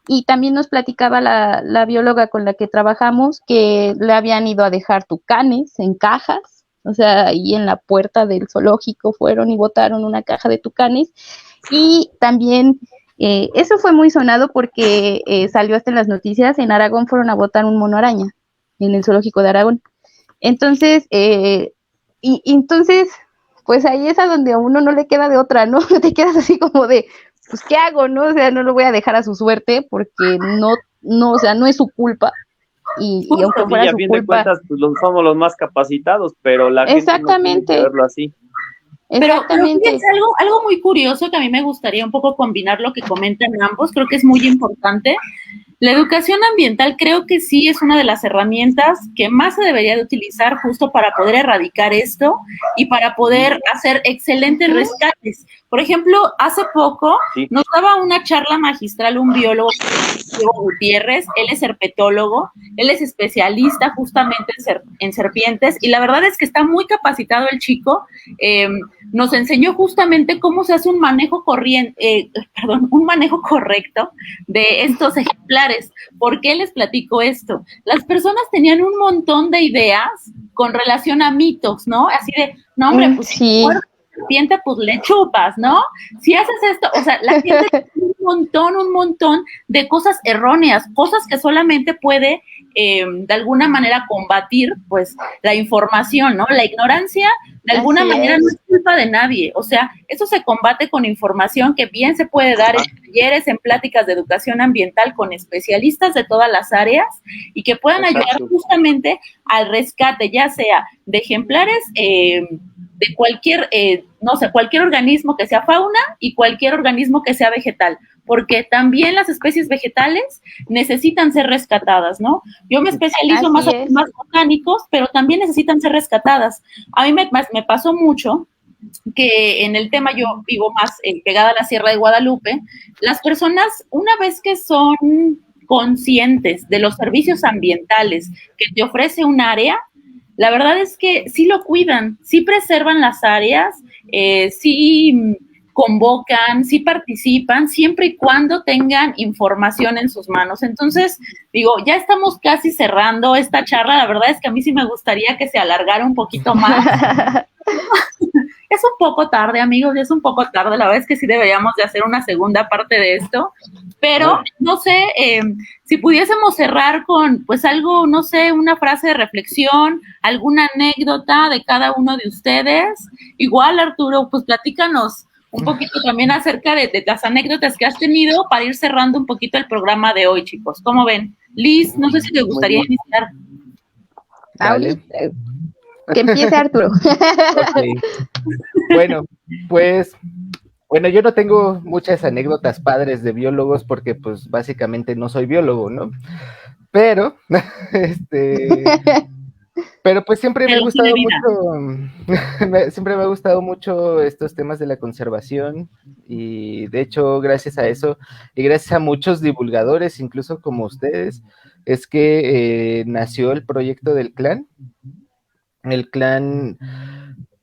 Y también nos platicaba la bióloga con la que trabajamos que le habían ido a dejar tucanes en cajas, o sea, ahí en la puerta del zoológico fueron y botaron una caja de tucanes. Y también eso fue muy sonado porque salió hasta en las noticias, en Aragón fueron a botar un mono araña en el zoológico de Aragón. Entonces, entonces, pues ahí es a donde a uno no le queda de otra, ¿no? Te quedas así como de, pues, ¿qué hago, no? O sea, no lo voy a dejar a su suerte porque o sea, no es su culpa. Y aunque fuera
y a
su
fin
culpa.
De cuentas, pues somos los más capacitados, pero la gente no tiene que verlo así.
Pero fíjense, algo muy curioso que a mí me gustaría un poco combinar lo que comentan ambos, creo que es muy importante. La educación ambiental creo que sí es una de las herramientas que más se debería de utilizar justo para poder erradicar esto y para poder hacer excelentes rescates. Por ejemplo, hace poco nos daba una charla magistral un biólogo, Diego Gutiérrez, él es herpetólogo, él es especialista justamente en serpientes y la verdad es que está muy capacitado el chico, nos enseñó justamente cómo se hace un manejo un manejo correcto de estos ejemplares. ¿Por qué les platico esto? Las personas tenían un montón de ideas con relación a mitos, ¿no? Así de, no hombre, pues si serpiente, pues le chupas, ¿no? Si haces esto, o sea, la gente tiene un montón de cosas erróneas, cosas que solamente puede de alguna manera combatir, pues, la información, ¿no? La ignorancia, de alguna manera, no es culpa de nadie, o sea, eso se combate con información que bien se puede dar en talleres, en pláticas de educación ambiental con especialistas de todas las áreas y que puedan ayudar justamente al rescate, ya sea de ejemplares, de cualquier, cualquier organismo que sea fauna y cualquier organismo que sea vegetal, porque también las especies vegetales necesitan ser rescatadas, ¿no? Yo me especializo más botánicos, pero también necesitan ser rescatadas. A mí me pasó mucho que en el tema, yo vivo más pegada a la Sierra de Guadalupe, las personas, una vez que son conscientes de los servicios ambientales que te ofrece un área, la verdad es que sí lo cuidan, sí preservan las áreas, sí convocan, sí participan, siempre y cuando tengan información en sus manos. Entonces, digo, ya estamos casi cerrando esta charla, la verdad es que a mí sí me gustaría que se alargara un poquito más. Es un poco tarde, amigos, es un poco tarde, la verdad es que sí deberíamos de hacer una segunda parte de esto, pero no sé, si pudiésemos cerrar con, pues algo, no sé, una frase de reflexión, alguna anécdota de cada uno de ustedes. Igual, Arturo, pues platícanos un poquito también acerca de las anécdotas que has tenido para ir cerrando un poquito el programa de hoy, chicos. ¿Cómo ven? Liz, no sé si te gustaría iniciar.
Dale.
Que empiece Arturo.
Okay. Bueno, pues, yo no tengo muchas anécdotas padres de biólogos porque, pues, básicamente no soy biólogo, ¿no? Pero, pero pues siempre me ha gustado mucho, siempre me ha gustado mucho estos temas de la conservación y de hecho gracias a eso y gracias a muchos divulgadores, incluso como ustedes, es que nació el proyecto del clan. El clan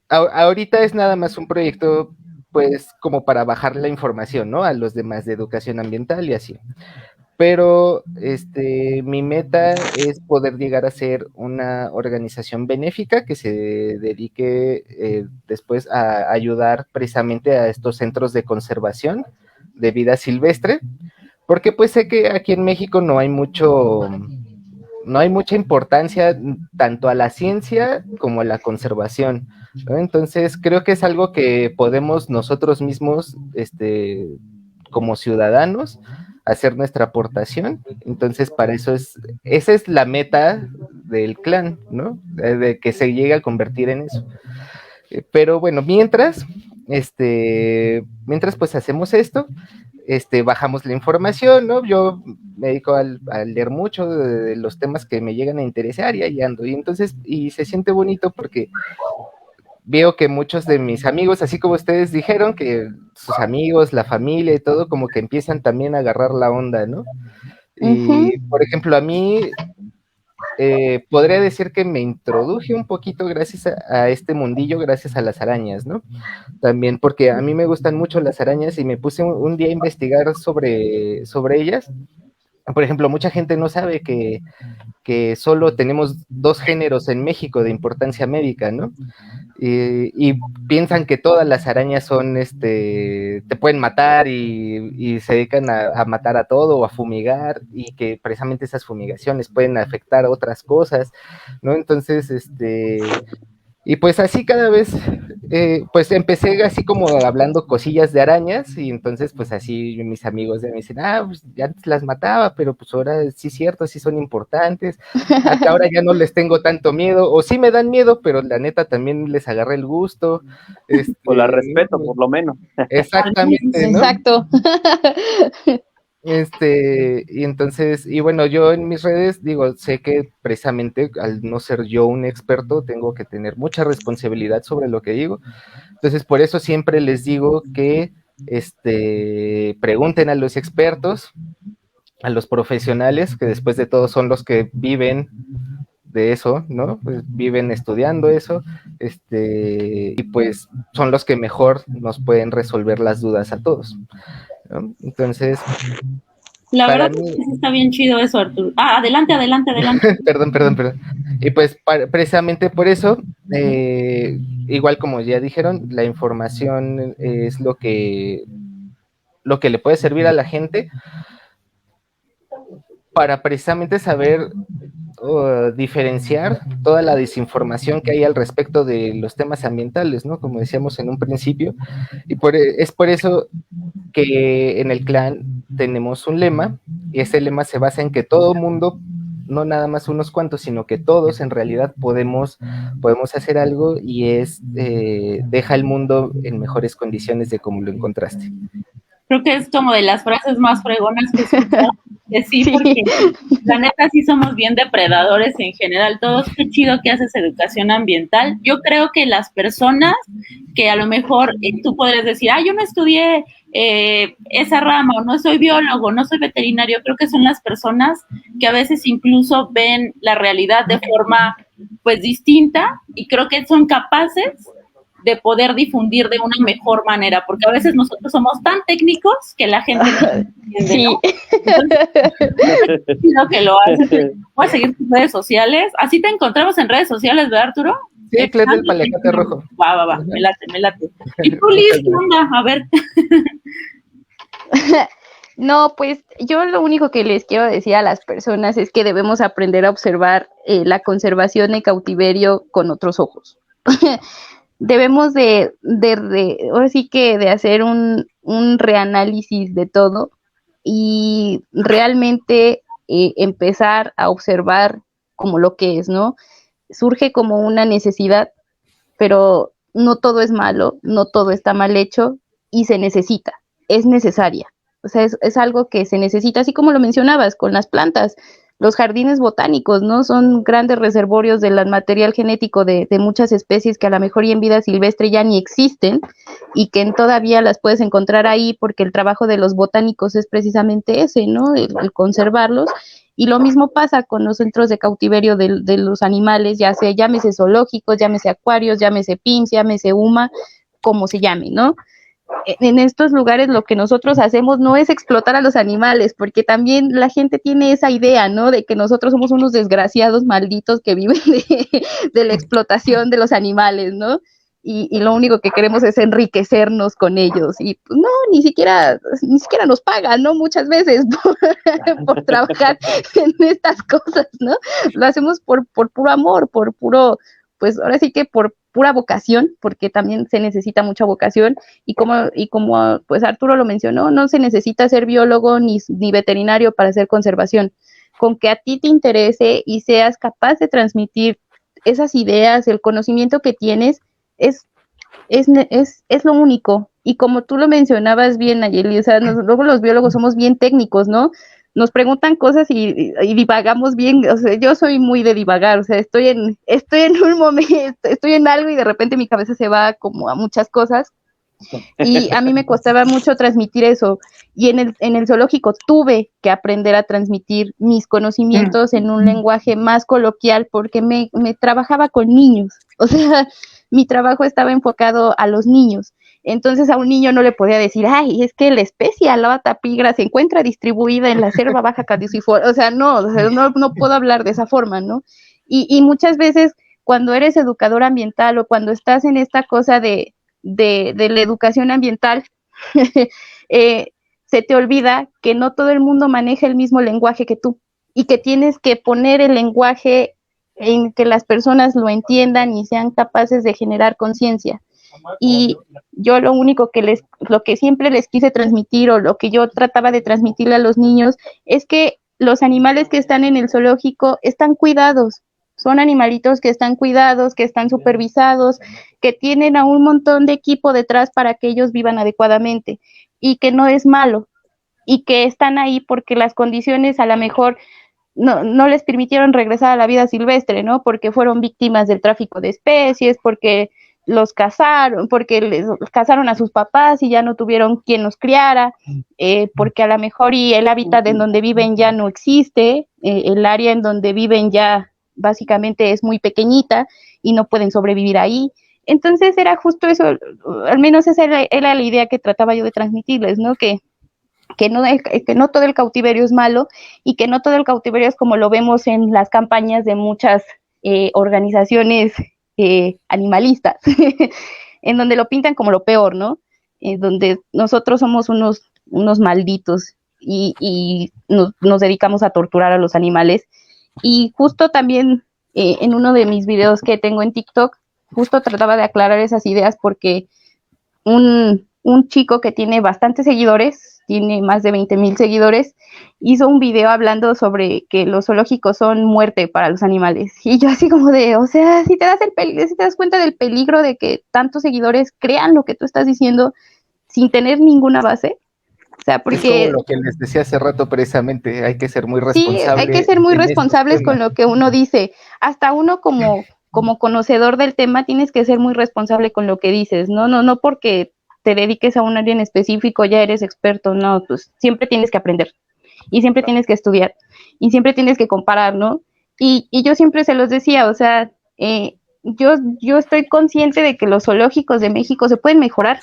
ahorita es nada más un proyecto pues como para bajar la información, ¿no? A los demás de educación ambiental y así. Pero mi meta es poder llegar a ser una organización benéfica que se dedique después a ayudar precisamente a estos centros de conservación de vida silvestre, porque pues sé que aquí en México no hay mucha importancia tanto a la ciencia como a la conservación. ¿no? Entonces, creo que es algo que podemos nosotros mismos, como ciudadanos, hacer nuestra aportación. Entonces, para eso esa es la meta del clan, ¿no? De que se llegue a convertir en eso. Pero bueno, mientras pues hacemos esto, bajamos la información, ¿no? Yo me dedico a leer mucho de los temas que me llegan a interesar y ahí ando. Y entonces, y se siente bonito porque veo que muchos de mis amigos, así como ustedes dijeron, que sus amigos, la familia y todo, como que empiezan también a agarrar la onda, ¿no? Y, por ejemplo, a mí podría decir que me introduje un poquito gracias a este mundillo, gracias a las arañas, ¿no? También porque a mí me gustan mucho las arañas y me puse un día a investigar sobre ellas. Por ejemplo, mucha gente no sabe que solo tenemos 2 géneros en México de importancia médica, ¿no? Y piensan que todas las arañas son, te pueden matar y se dedican a matar a todo o a fumigar, y que precisamente esas fumigaciones pueden afectar a otras cosas, ¿no? Entonces, y pues así cada vez, pues empecé así como hablando cosillas de arañas, y entonces pues así mis amigos me dicen, pues ya antes las mataba, pero pues ahora sí es cierto, sí son importantes, hasta ahora ya no les tengo tanto miedo, o sí me dan miedo, pero la neta también les agarré el gusto.
O la respeto, por lo menos.
Exactamente, ¿no?
Exacto.
Y entonces, y bueno, yo en mis redes digo, sé que precisamente al no ser yo un experto, tengo que tener mucha responsabilidad sobre lo que digo. Entonces, por eso siempre les digo que pregunten a los expertos, a los profesionales, que después de todo son los que viven de eso, ¿no? Pues viven estudiando eso, y pues son los que mejor nos pueden resolver las dudas a todos, ¿no? Entonces,
la
para
verdad
mí,
es que está bien chido eso, Arturo. Adelante.
perdón. Y pues precisamente por eso, igual como ya dijeron, la información es lo que le puede servir a la gente para precisamente saber diferenciar toda la desinformación que hay al respecto de los temas ambientales, ¿no? Como decíamos en un principio, y es por eso que en el clan tenemos un lema, y ese lema se basa en que todo mundo, no nada más unos cuantos, sino que todos en realidad podemos hacer algo, y es deja el mundo en mejores condiciones de como lo encontraste.
Creo que es como de las frases más fregonas que sí, porque la neta sí somos bien depredadores en general todos. Qué chido que haces educación ambiental. Yo creo que las personas que a lo mejor tú podrías decir, yo no estudié esa rama, o no soy biólogo, no soy veterinario, creo que son las personas que a veces incluso ven la realidad de forma pues distinta, y creo que son capaces de poder difundir de una mejor manera, porque a veces nosotros somos tan técnicos que la gente no entiende,
Sí.
¿no? Entonces, lo que lo hace. Voy a seguir tus redes sociales. Así te encontramos en redes sociales, ¿verdad, Arturo?
Sí, Clet del Paliacate Rojo.
Va, me late. Y tú, Liz, ¿qué onda? A ver.
No, pues yo lo único que les quiero decir a las personas es que debemos aprender a observar la conservación en cautiverio con otros ojos. Debemos ahora sí que de hacer un reanálisis de todo y realmente empezar a observar como lo que es, ¿no? Surge como una necesidad, pero no todo es malo, no todo está mal hecho y se necesita, es necesaria. O sea, es algo que se necesita, así como lo mencionabas con las plantas. Los jardines botánicos, ¿no? Son grandes reservorios del material genético de muchas especies que a lo mejor y en vida silvestre ya ni existen y que todavía las puedes encontrar ahí, porque el trabajo de los botánicos es precisamente ese, ¿no? El conservarlos. Y lo mismo pasa con los centros de cautiverio de los animales, ya sea, llámese zoológicos, llámese acuarios, llámese PIMS, llámese UMA, como se llame, ¿no? En estos lugares lo que nosotros hacemos no es explotar a los animales, porque también la gente tiene esa idea, ¿no? De que nosotros somos unos desgraciados malditos que viven de la explotación de los animales, ¿no? Y lo único que queremos es enriquecernos con ellos. Y pues, no, ni siquiera nos pagan, ¿no? Muchas veces por trabajar en estas cosas, ¿no? Lo hacemos por puro amor, por puro, pues ahora sí que por pura vocación, porque también se necesita mucha vocación, y como pues Arturo lo mencionó, no se necesita ser biólogo ni veterinario para hacer conservación. Con que a ti te interese y seas capaz de transmitir esas ideas, el conocimiento que tienes, es lo único. Y como tú lo mencionabas bien, Nayeli, o sea, luego los biólogos somos bien técnicos, ¿no? Nos preguntan cosas y divagamos bien, o sea, yo soy muy de divagar, o sea, estoy en un momento, estoy en algo y de repente mi cabeza se va como a muchas cosas, y a mí me costaba mucho transmitir eso, y en el zoológico tuve que aprender a transmitir mis conocimientos en un lenguaje más coloquial, porque me trabajaba con niños, o sea, mi trabajo estaba enfocado a los niños. Entonces a un niño no le podía decir, ay, es que la especie Alaba tapigra se encuentra distribuida en la selva baja caducifolia, o sea, no puedo hablar de esa forma, ¿no? Y muchas veces cuando eres educador ambiental o cuando estás en esta cosa de la educación ambiental, se te olvida que no todo el mundo maneja el mismo lenguaje que tú y que tienes que poner el lenguaje en que las personas lo entiendan y sean capaces de generar conciencia. Y yo lo que siempre les quise transmitir, o lo que yo trataba de transmitirle a los niños, es que los animales que están en el zoológico están cuidados, son animalitos que están cuidados, que están supervisados, que tienen a un montón de equipo detrás para que ellos vivan adecuadamente, y que no es malo, y que están ahí porque las condiciones a lo mejor no les permitieron regresar a la vida silvestre, ¿no? Porque fueron víctimas del tráfico de especies, porque los cazaron, porque les cazaron a sus papás y ya no tuvieron quien los criara, porque a lo mejor y el hábitat en donde viven ya no existe, el área en donde viven ya básicamente es muy pequeñita y no pueden sobrevivir ahí. Entonces era justo eso, al menos esa era la idea que trataba yo de transmitirles, ¿no? Que no todo el cautiverio es malo, y que no todo el cautiverio es como lo vemos en las campañas de muchas organizaciones animalistas, en donde lo pintan como lo peor, ¿no? Donde nosotros somos unos malditos y nos dedicamos a torturar a los animales. Y justo también en uno de mis videos que tengo en TikTok, justo trataba de aclarar esas ideas, porque un chico que tiene bastantes seguidores, tiene más de 20,000 seguidores, hizo un video hablando sobre que los zoológicos son muerte para los animales. Y yo así como de, o sea, si te das cuenta del peligro de que tantos seguidores crean lo que tú estás diciendo sin tener ninguna base. O sea, porque...
Es como lo que les decía hace rato precisamente, hay que ser muy
Sí,
responsables.
hay que ser muy responsables con lo que uno dice. Hasta uno como conocedor del tema tienes que ser muy responsable con lo que dices, no porque te dediques a un área en específico ya eres experto, no, pues siempre tienes que aprender y siempre tienes que estudiar y siempre tienes que comparar, ¿no? Y yo siempre se los decía, o sea, yo estoy consciente de que los zoológicos de México se pueden mejorar,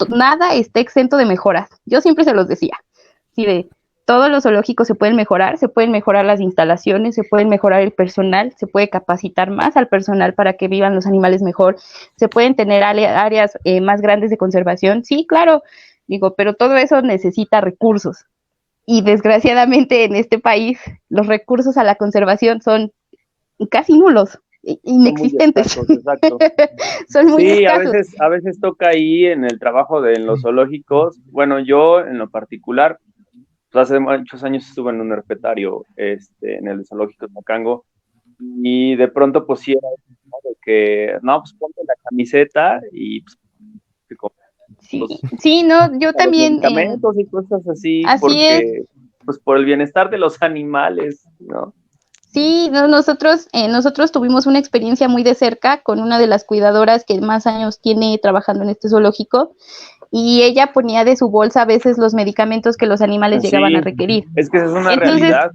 nada está exento de mejoras, yo siempre se los decía, sí, de todos los zoológicos se pueden mejorar las instalaciones, se pueden mejorar el personal, se puede capacitar más al personal para que vivan los animales mejor, se pueden tener áreas más grandes de conservación, sí, claro, digo, pero todo eso necesita recursos. Y desgraciadamente en este país los recursos a la conservación son casi nulos, inexistentes.
Son muy escasos, exacto.
Son muy
sí,
escasos.
a veces toca ahí en el trabajo en los zoológicos. Bueno, yo en lo particular, pues hace muchos años estuve en un herpetario en el zoológico de Mocango, y de pronto pues sí era de que, no, pues ponte la camiseta y pues,
sí, no, yo también.
Medicamentos y cosas así,
así
porque,
es.
pues por el bienestar de los animales, ¿no?
Sí, nosotros tuvimos una experiencia muy de cerca con una de las cuidadoras que más años tiene trabajando en este zoológico, y ella ponía de su bolsa a veces los medicamentos que los animales llegaban a requerir.
Es que esa es una realidad.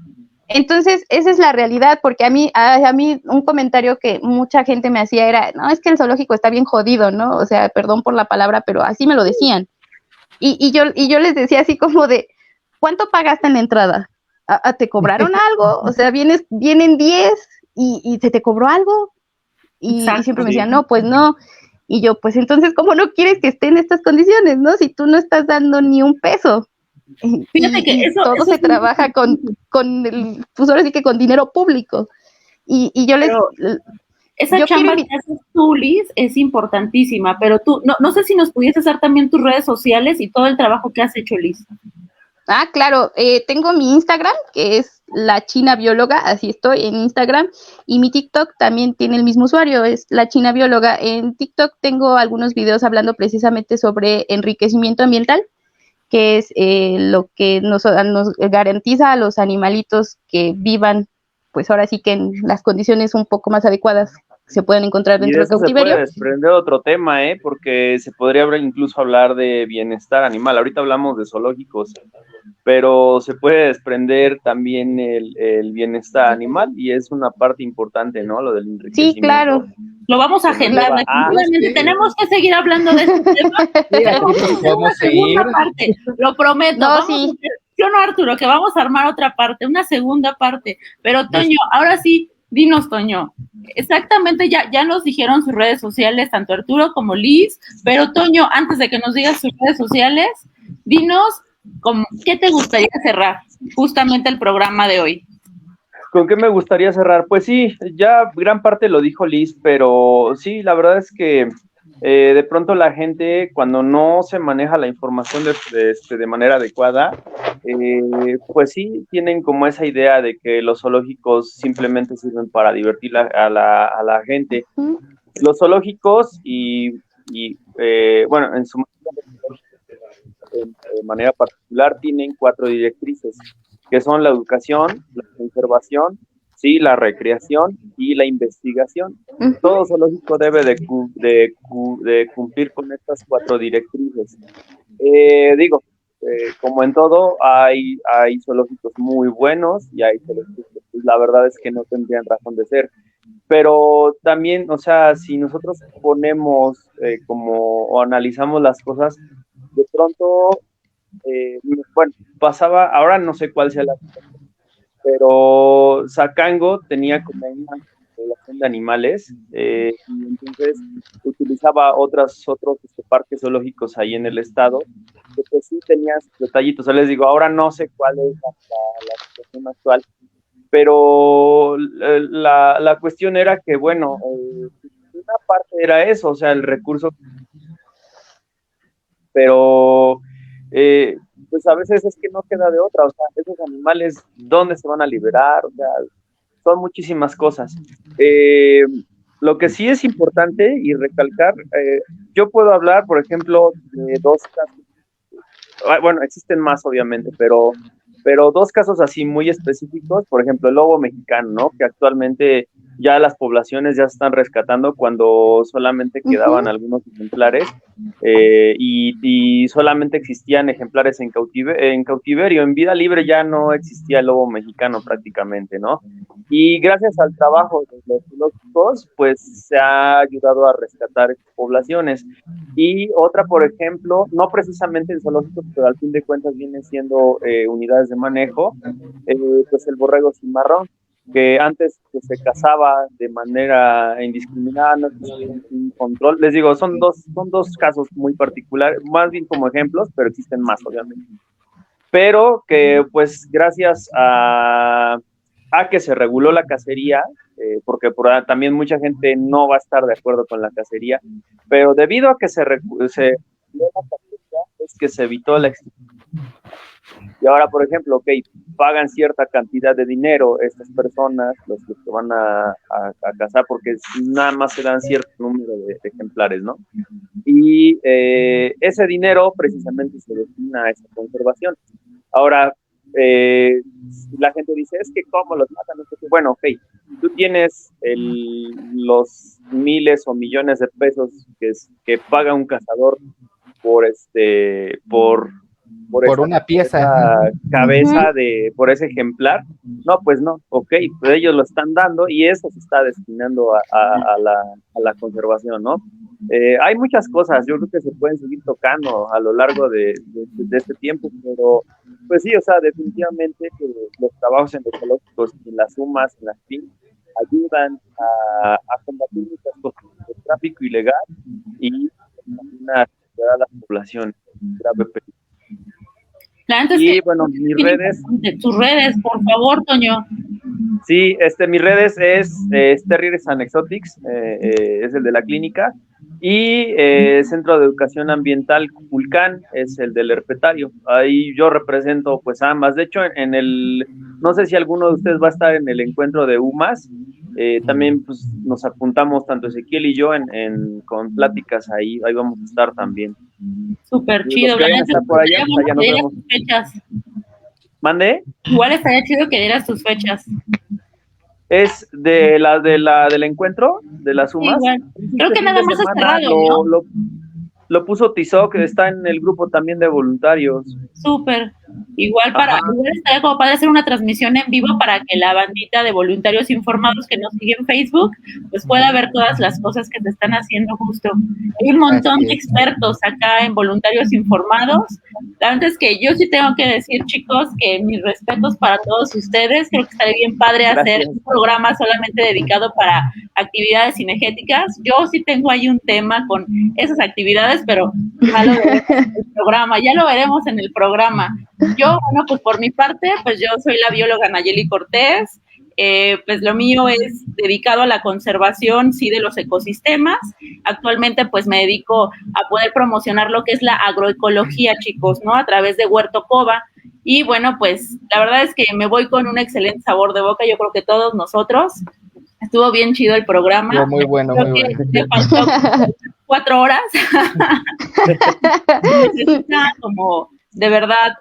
Entonces, esa es la realidad, porque a mí un comentario que mucha gente me hacía era, no, es que el zoológico está bien jodido, ¿no? O sea, perdón por la palabra, pero así me lo decían. Y yo les decía así como de, ¿cuánto pagaste en la entrada? ¿Te cobraron algo? O sea, vienen 10 y ¿se te cobró algo? Y siempre me decían, no, pues no. Y yo, pues entonces, ¿cómo no quieres que esté en estas condiciones, no? Si tú no estás dando ni un peso.
Fíjate que
todo se trabaja con el, pues ahora sí que con dinero público. Y yo
esa
Yo
chamba
quiero
que haces tú, Liz, es importantísima, pero tú, no sé si nos pudieses dar también tus redes sociales y todo el trabajo que has hecho, Liz.
Ah, claro, tengo mi Instagram, que es la China Bióloga, así estoy en Instagram, y mi TikTok también tiene el mismo usuario, es la China Bióloga. En TikTok tengo algunos videos hablando precisamente sobre enriquecimiento ambiental, que es lo que nos garantiza a los animalitos que vivan, pues ahora sí que en las condiciones un poco más adecuadas se pueden encontrar
Y de
dentro del
eso se puede
cautiverio.
desprender otro tema, porque se podría incluso hablar de bienestar animal. Ahorita hablamos de zoológicos, pero se puede desprender también el bienestar animal y es una parte importante, ¿no? Lo del
Sí,
enriquecimiento.
claro.
Lo vamos a
Que nos
agendar,
lleva a...
definitivamente tenemos que seguir hablando de este tema.
Sí, aquí
Vamos a
nos
hacer una
podemos
segunda
seguir.
parte, lo prometo.
No,
Vamos a
sí.
hacer, yo no, Arturo, que vamos a armar otra parte, una segunda parte. Pero
Des-
Toño, ahora sí, dinos, Toño. Exactamente, ya nos dijeron sus redes sociales, tanto Arturo como Liz, pero Toño, antes de que nos digas sus redes sociales, dinos qué te gustaría cerrar justamente el programa de hoy.
¿Con qué me gustaría cerrar? Pues sí, ya gran parte lo dijo Liz, pero sí, la verdad es que de pronto la gente cuando no se maneja la información de manera adecuada, pues sí, tienen como esa idea de que los zoológicos simplemente sirven para divertir a la gente. Los zoológicos bueno, en su de manera particular tienen 4 directrices, que son la educación, la conservación, sí, la recreación y la investigación. Todo zoológico debe de cumplir con estas 4 directrices. Digo, como en todo, hay zoológicos muy buenos y hay zoológicos que pues, la verdad es que no tendrían razón de ser. Pero también, o sea, si nosotros ponemos como o analizamos las cosas, de pronto bueno, pasaba, ahora no sé cuál sea la situación, pero Sacango tenía como una población de animales y entonces utilizaba otros parques zoológicos ahí en el estado, que pues sí tenían sus detallitos. O sea, les digo, ahora no sé cuál es la situación actual, pero la cuestión era que, bueno, una parte era eso, o sea, el recurso, pero pues a veces es que no queda de otra, o sea, esos animales, ¿dónde se van a liberar? O sea, son muchísimas cosas. Lo que sí es importante y recalcar, yo puedo hablar, por ejemplo, de 2 casos, bueno, existen más obviamente, pero 2 casos así muy específicos, por ejemplo, el lobo mexicano, ¿no? Que actualmente ya las poblaciones ya se están rescatando cuando solamente quedaban algunos ejemplares y solamente existían ejemplares en cautiverio. En vida libre ya no existía el lobo mexicano prácticamente, ¿no? Y gracias al trabajo de los zoológicos, pues se ha ayudado a rescatar poblaciones. Y otra, por ejemplo, no precisamente en zoológicos, pero al fin de cuentas vienen siendo unidades de manejo, pues el borrego cimarrón, que antes pues, se cazaba de manera indiscriminada, no existía un control. Les digo, son dos casos muy particulares, más bien como ejemplos, pero existen más, obviamente. Pero que pues gracias a que se reguló la cacería, porque también mucha gente no va a estar de acuerdo con la cacería, pero debido a que se reguló la cacería es que se evitó la extinción. Y ahora, por ejemplo, ok, pagan cierta cantidad de dinero estas personas, los que van a cazar, porque nada más se dan cierto número de ejemplares, ¿no? Y ese dinero precisamente se destina a esa conservación. Ahora, la gente dice, es que ¿cómo los matan? Bueno, ok, tú tienes los miles o millones de pesos que paga un cazador por
por una pieza.
cabeza por ese ejemplar. No, pues no, ok, pues ellos lo están dando y eso se está destinando a la conservación, ¿no? Hay muchas cosas, yo creo que se pueden seguir tocando a lo largo de este tiempo, pero pues sí, o sea, definitivamente los trabajos en los zoológicos, en las sumas, en las FIN, ayudan a combatir muchas cosas, el tráfico ilegal y a la población grave peligro. Y bueno, mis redes.
Tus redes, por favor, Toño.
Sí, mis redes es Terriers and Exotics, es el de la clínica, y Centro de Educación Ambiental Vulcán es el del herpetario. Ahí yo represento pues ambas. De hecho, no sé si alguno de ustedes va a estar en el encuentro de UMAS. También pues nos apuntamos tanto Ezequiel y yo con pláticas ahí vamos a estar también.
Súper chido.
Por allá nos vemos. ¿Mande?
Igual estaría chido que dieras tus fechas.
Es del encuentro de las UMAS.
Sí, creo que nada más es cerrado, ¿no?
Lo puso Tizoc, que está en el grupo también de voluntarios.
Súper. Igual estaría como para hacer una transmisión en vivo para que la bandita de voluntarios informados que nos sigue en Facebook pues pueda ver todas las cosas que se están haciendo justo. Hay un montón de expertos acá en voluntarios informados. Antes que yo sí tengo que decir, chicos, que mis respetos para todos ustedes. Creo que estaría bien padre hacer un programa solamente dedicado para actividades cinegéticas. Yo sí tengo ahí un tema con esas actividades, pero ya lo veremos en el programa. Ya lo veremos en el programa. Yo, bueno, pues por mi parte, pues yo soy la bióloga Nayeli Cortés. Pues lo mío es dedicado a la conservación, sí, de los ecosistemas. Actualmente, pues me dedico a poder promocionar lo que es la agroecología, chicos, ¿no? A través de Huerto Cova. Y bueno, pues la verdad es que me voy con un excelente sabor de boca. Yo creo que todos nosotros. Estuvo bien chido el programa.
Muy bueno,
creo
muy
que
bueno.
Te faltó 4 horas. Necesita como de verdad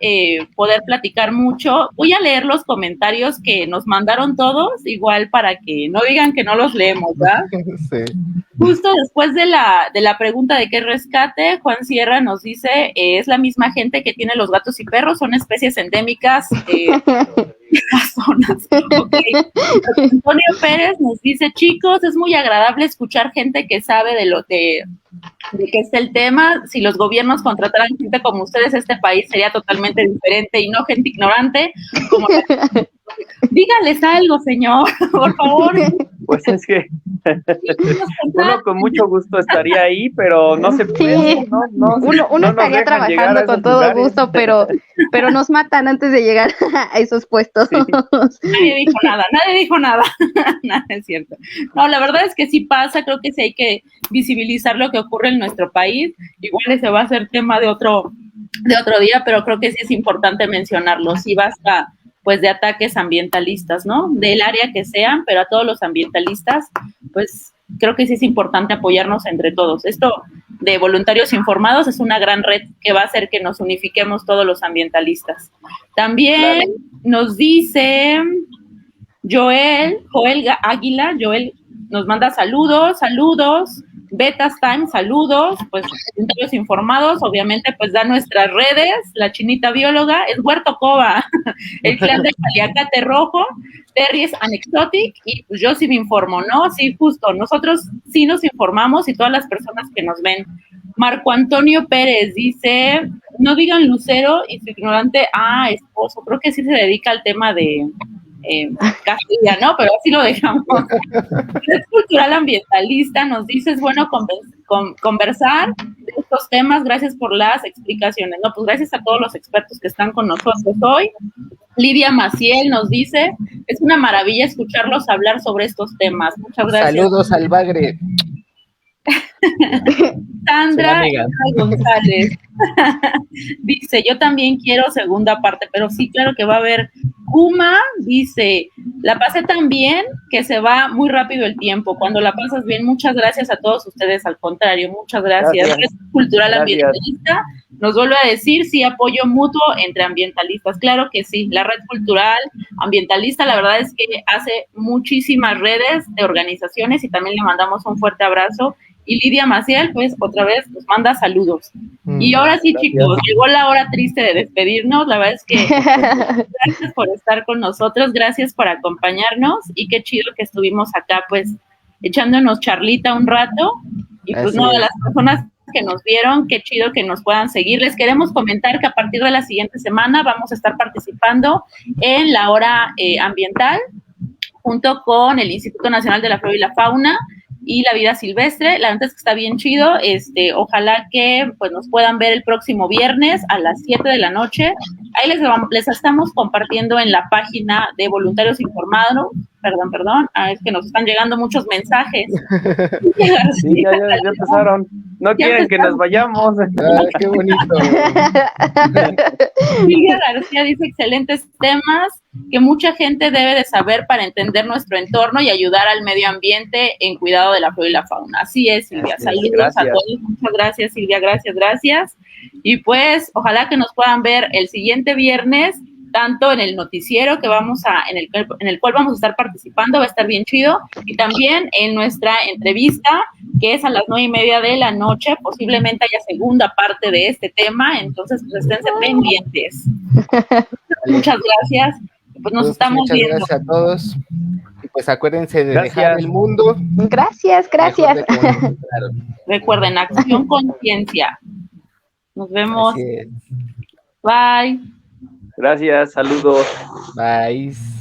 poder platicar mucho. Voy a leer los comentarios que nos mandaron todos, igual para que no digan que no los leemos, ¿verdad?
Sí.
Justo después de la pregunta de qué rescate, Juan Sierra nos dice, es la misma gente que tiene los gatos y perros, son especies endémicas de las zonas. Okay. Antonio Pérez nos dice, chicos, es muy agradable escuchar gente que sabe de qué es el tema. Si los gobiernos contrataran gente como ustedes, este país sería totalmente diferente y no gente ignorante. Díganles algo, señor, por favor.
Pues es que uno con mucho gusto estaría ahí, pero no se puede.
Sí. Uno estaría trabajando con todo lugares. Gusto, pero nos matan antes de llegar a esos puestos. Sí.
Nadie dijo nada. Nada es cierto. No, la verdad es que sí pasa, creo que sí hay que visibilizar lo que ocurre en nuestro país. Igual ese va a ser tema de otro día, pero creo que sí es importante mencionarlo. Sí basta pues de ataques ambientalistas, ¿no? Del área que sean, pero a todos los ambientalistas, pues creo que sí es importante apoyarnos entre todos. Esto de voluntarios informados es una gran red que va a hacer que nos unifiquemos todos los ambientalistas. También nos dice Joel Águila, Joel nos manda saludos, Betas Time, saludos, pues voluntarios informados, obviamente pues da nuestras redes, la chinita bióloga, es Huerto Cova, el clan de Paliacate Rojo, Terriers and Exotic, y pues yo sí me informo, ¿no? Sí, justo, nosotros sí nos informamos y todas las personas que nos ven. Marco Antonio Pérez dice, no digan lucero y su ignorante, esposo, creo que sí se dedica al tema de Castilla, ¿no? Pero así lo dejamos. Es cultural ambientalista, nos dice, es bueno conversar de estos temas, gracias por las explicaciones, ¿no? Pues gracias a todos los expertos que están con nosotros hoy. Lidia Maciel nos dice, es una maravilla escucharlos hablar sobre estos temas. Muchas gracias.
Saludos al Bagre.
Sandra González dice, yo también quiero segunda parte, pero sí, claro que va a haber. Kuma dice, la pasé tan bien que se va muy rápido el tiempo. Cuando la pasas bien, muchas gracias a todos ustedes, al contrario, muchas gracias. Red Cultural Ambientalista nos vuelve a decir, sí, apoyo mutuo entre ambientalistas. Claro que sí, la Red Cultural Ambientalista, la verdad es que hace muchísimas redes de organizaciones y también le mandamos un fuerte abrazo. Y Lidia Maciel, pues, otra vez nos manda saludos. Y ahora sí, gracias. Chicos, llegó la hora triste de despedirnos. La verdad es que gracias por estar con nosotros, gracias por acompañarnos y qué chido que estuvimos acá, pues, echándonos charlita un rato. Y pues, no, de las personas que nos vieron, qué chido que nos puedan seguir. Les queremos comentar que a partir de la siguiente semana vamos a estar participando en la hora ambiental junto con el Instituto Nacional de la Flora y la Fauna y la vida silvestre. La verdad es que está bien chido. Ojalá que pues nos puedan ver el próximo viernes a las 7 de la noche Ahí les estamos compartiendo en la página de Voluntarios Informados. Perdón, es que nos están llegando muchos mensajes.
Sí, ya empezaron. No quieren que nos vayamos.
Qué bonito.
Silvia García dice excelentes temas que mucha gente debe de saber para entender nuestro entorno y ayudar al medio ambiente en cuidado de la flora y la fauna. Así es, Silvia. Saludos a todos. Muchas gracias, Silvia. Gracias. Y pues, ojalá que nos puedan ver el siguiente viernes, tanto en el noticiero que en el cual vamos a estar participando, va a estar bien chido, y también en nuestra entrevista, que es a las 9:30 de la noche, posiblemente haya segunda parte de este tema, entonces pues esténse pendientes. Muchas gracias, pues nos estamos viendo.
Muchas gracias a todos, y pues acuérdense de dejar el mundo.
Gracias.
Recuerden, acción, conciencia. Nos vemos. Bye.
Gracias, saludos.
Bye.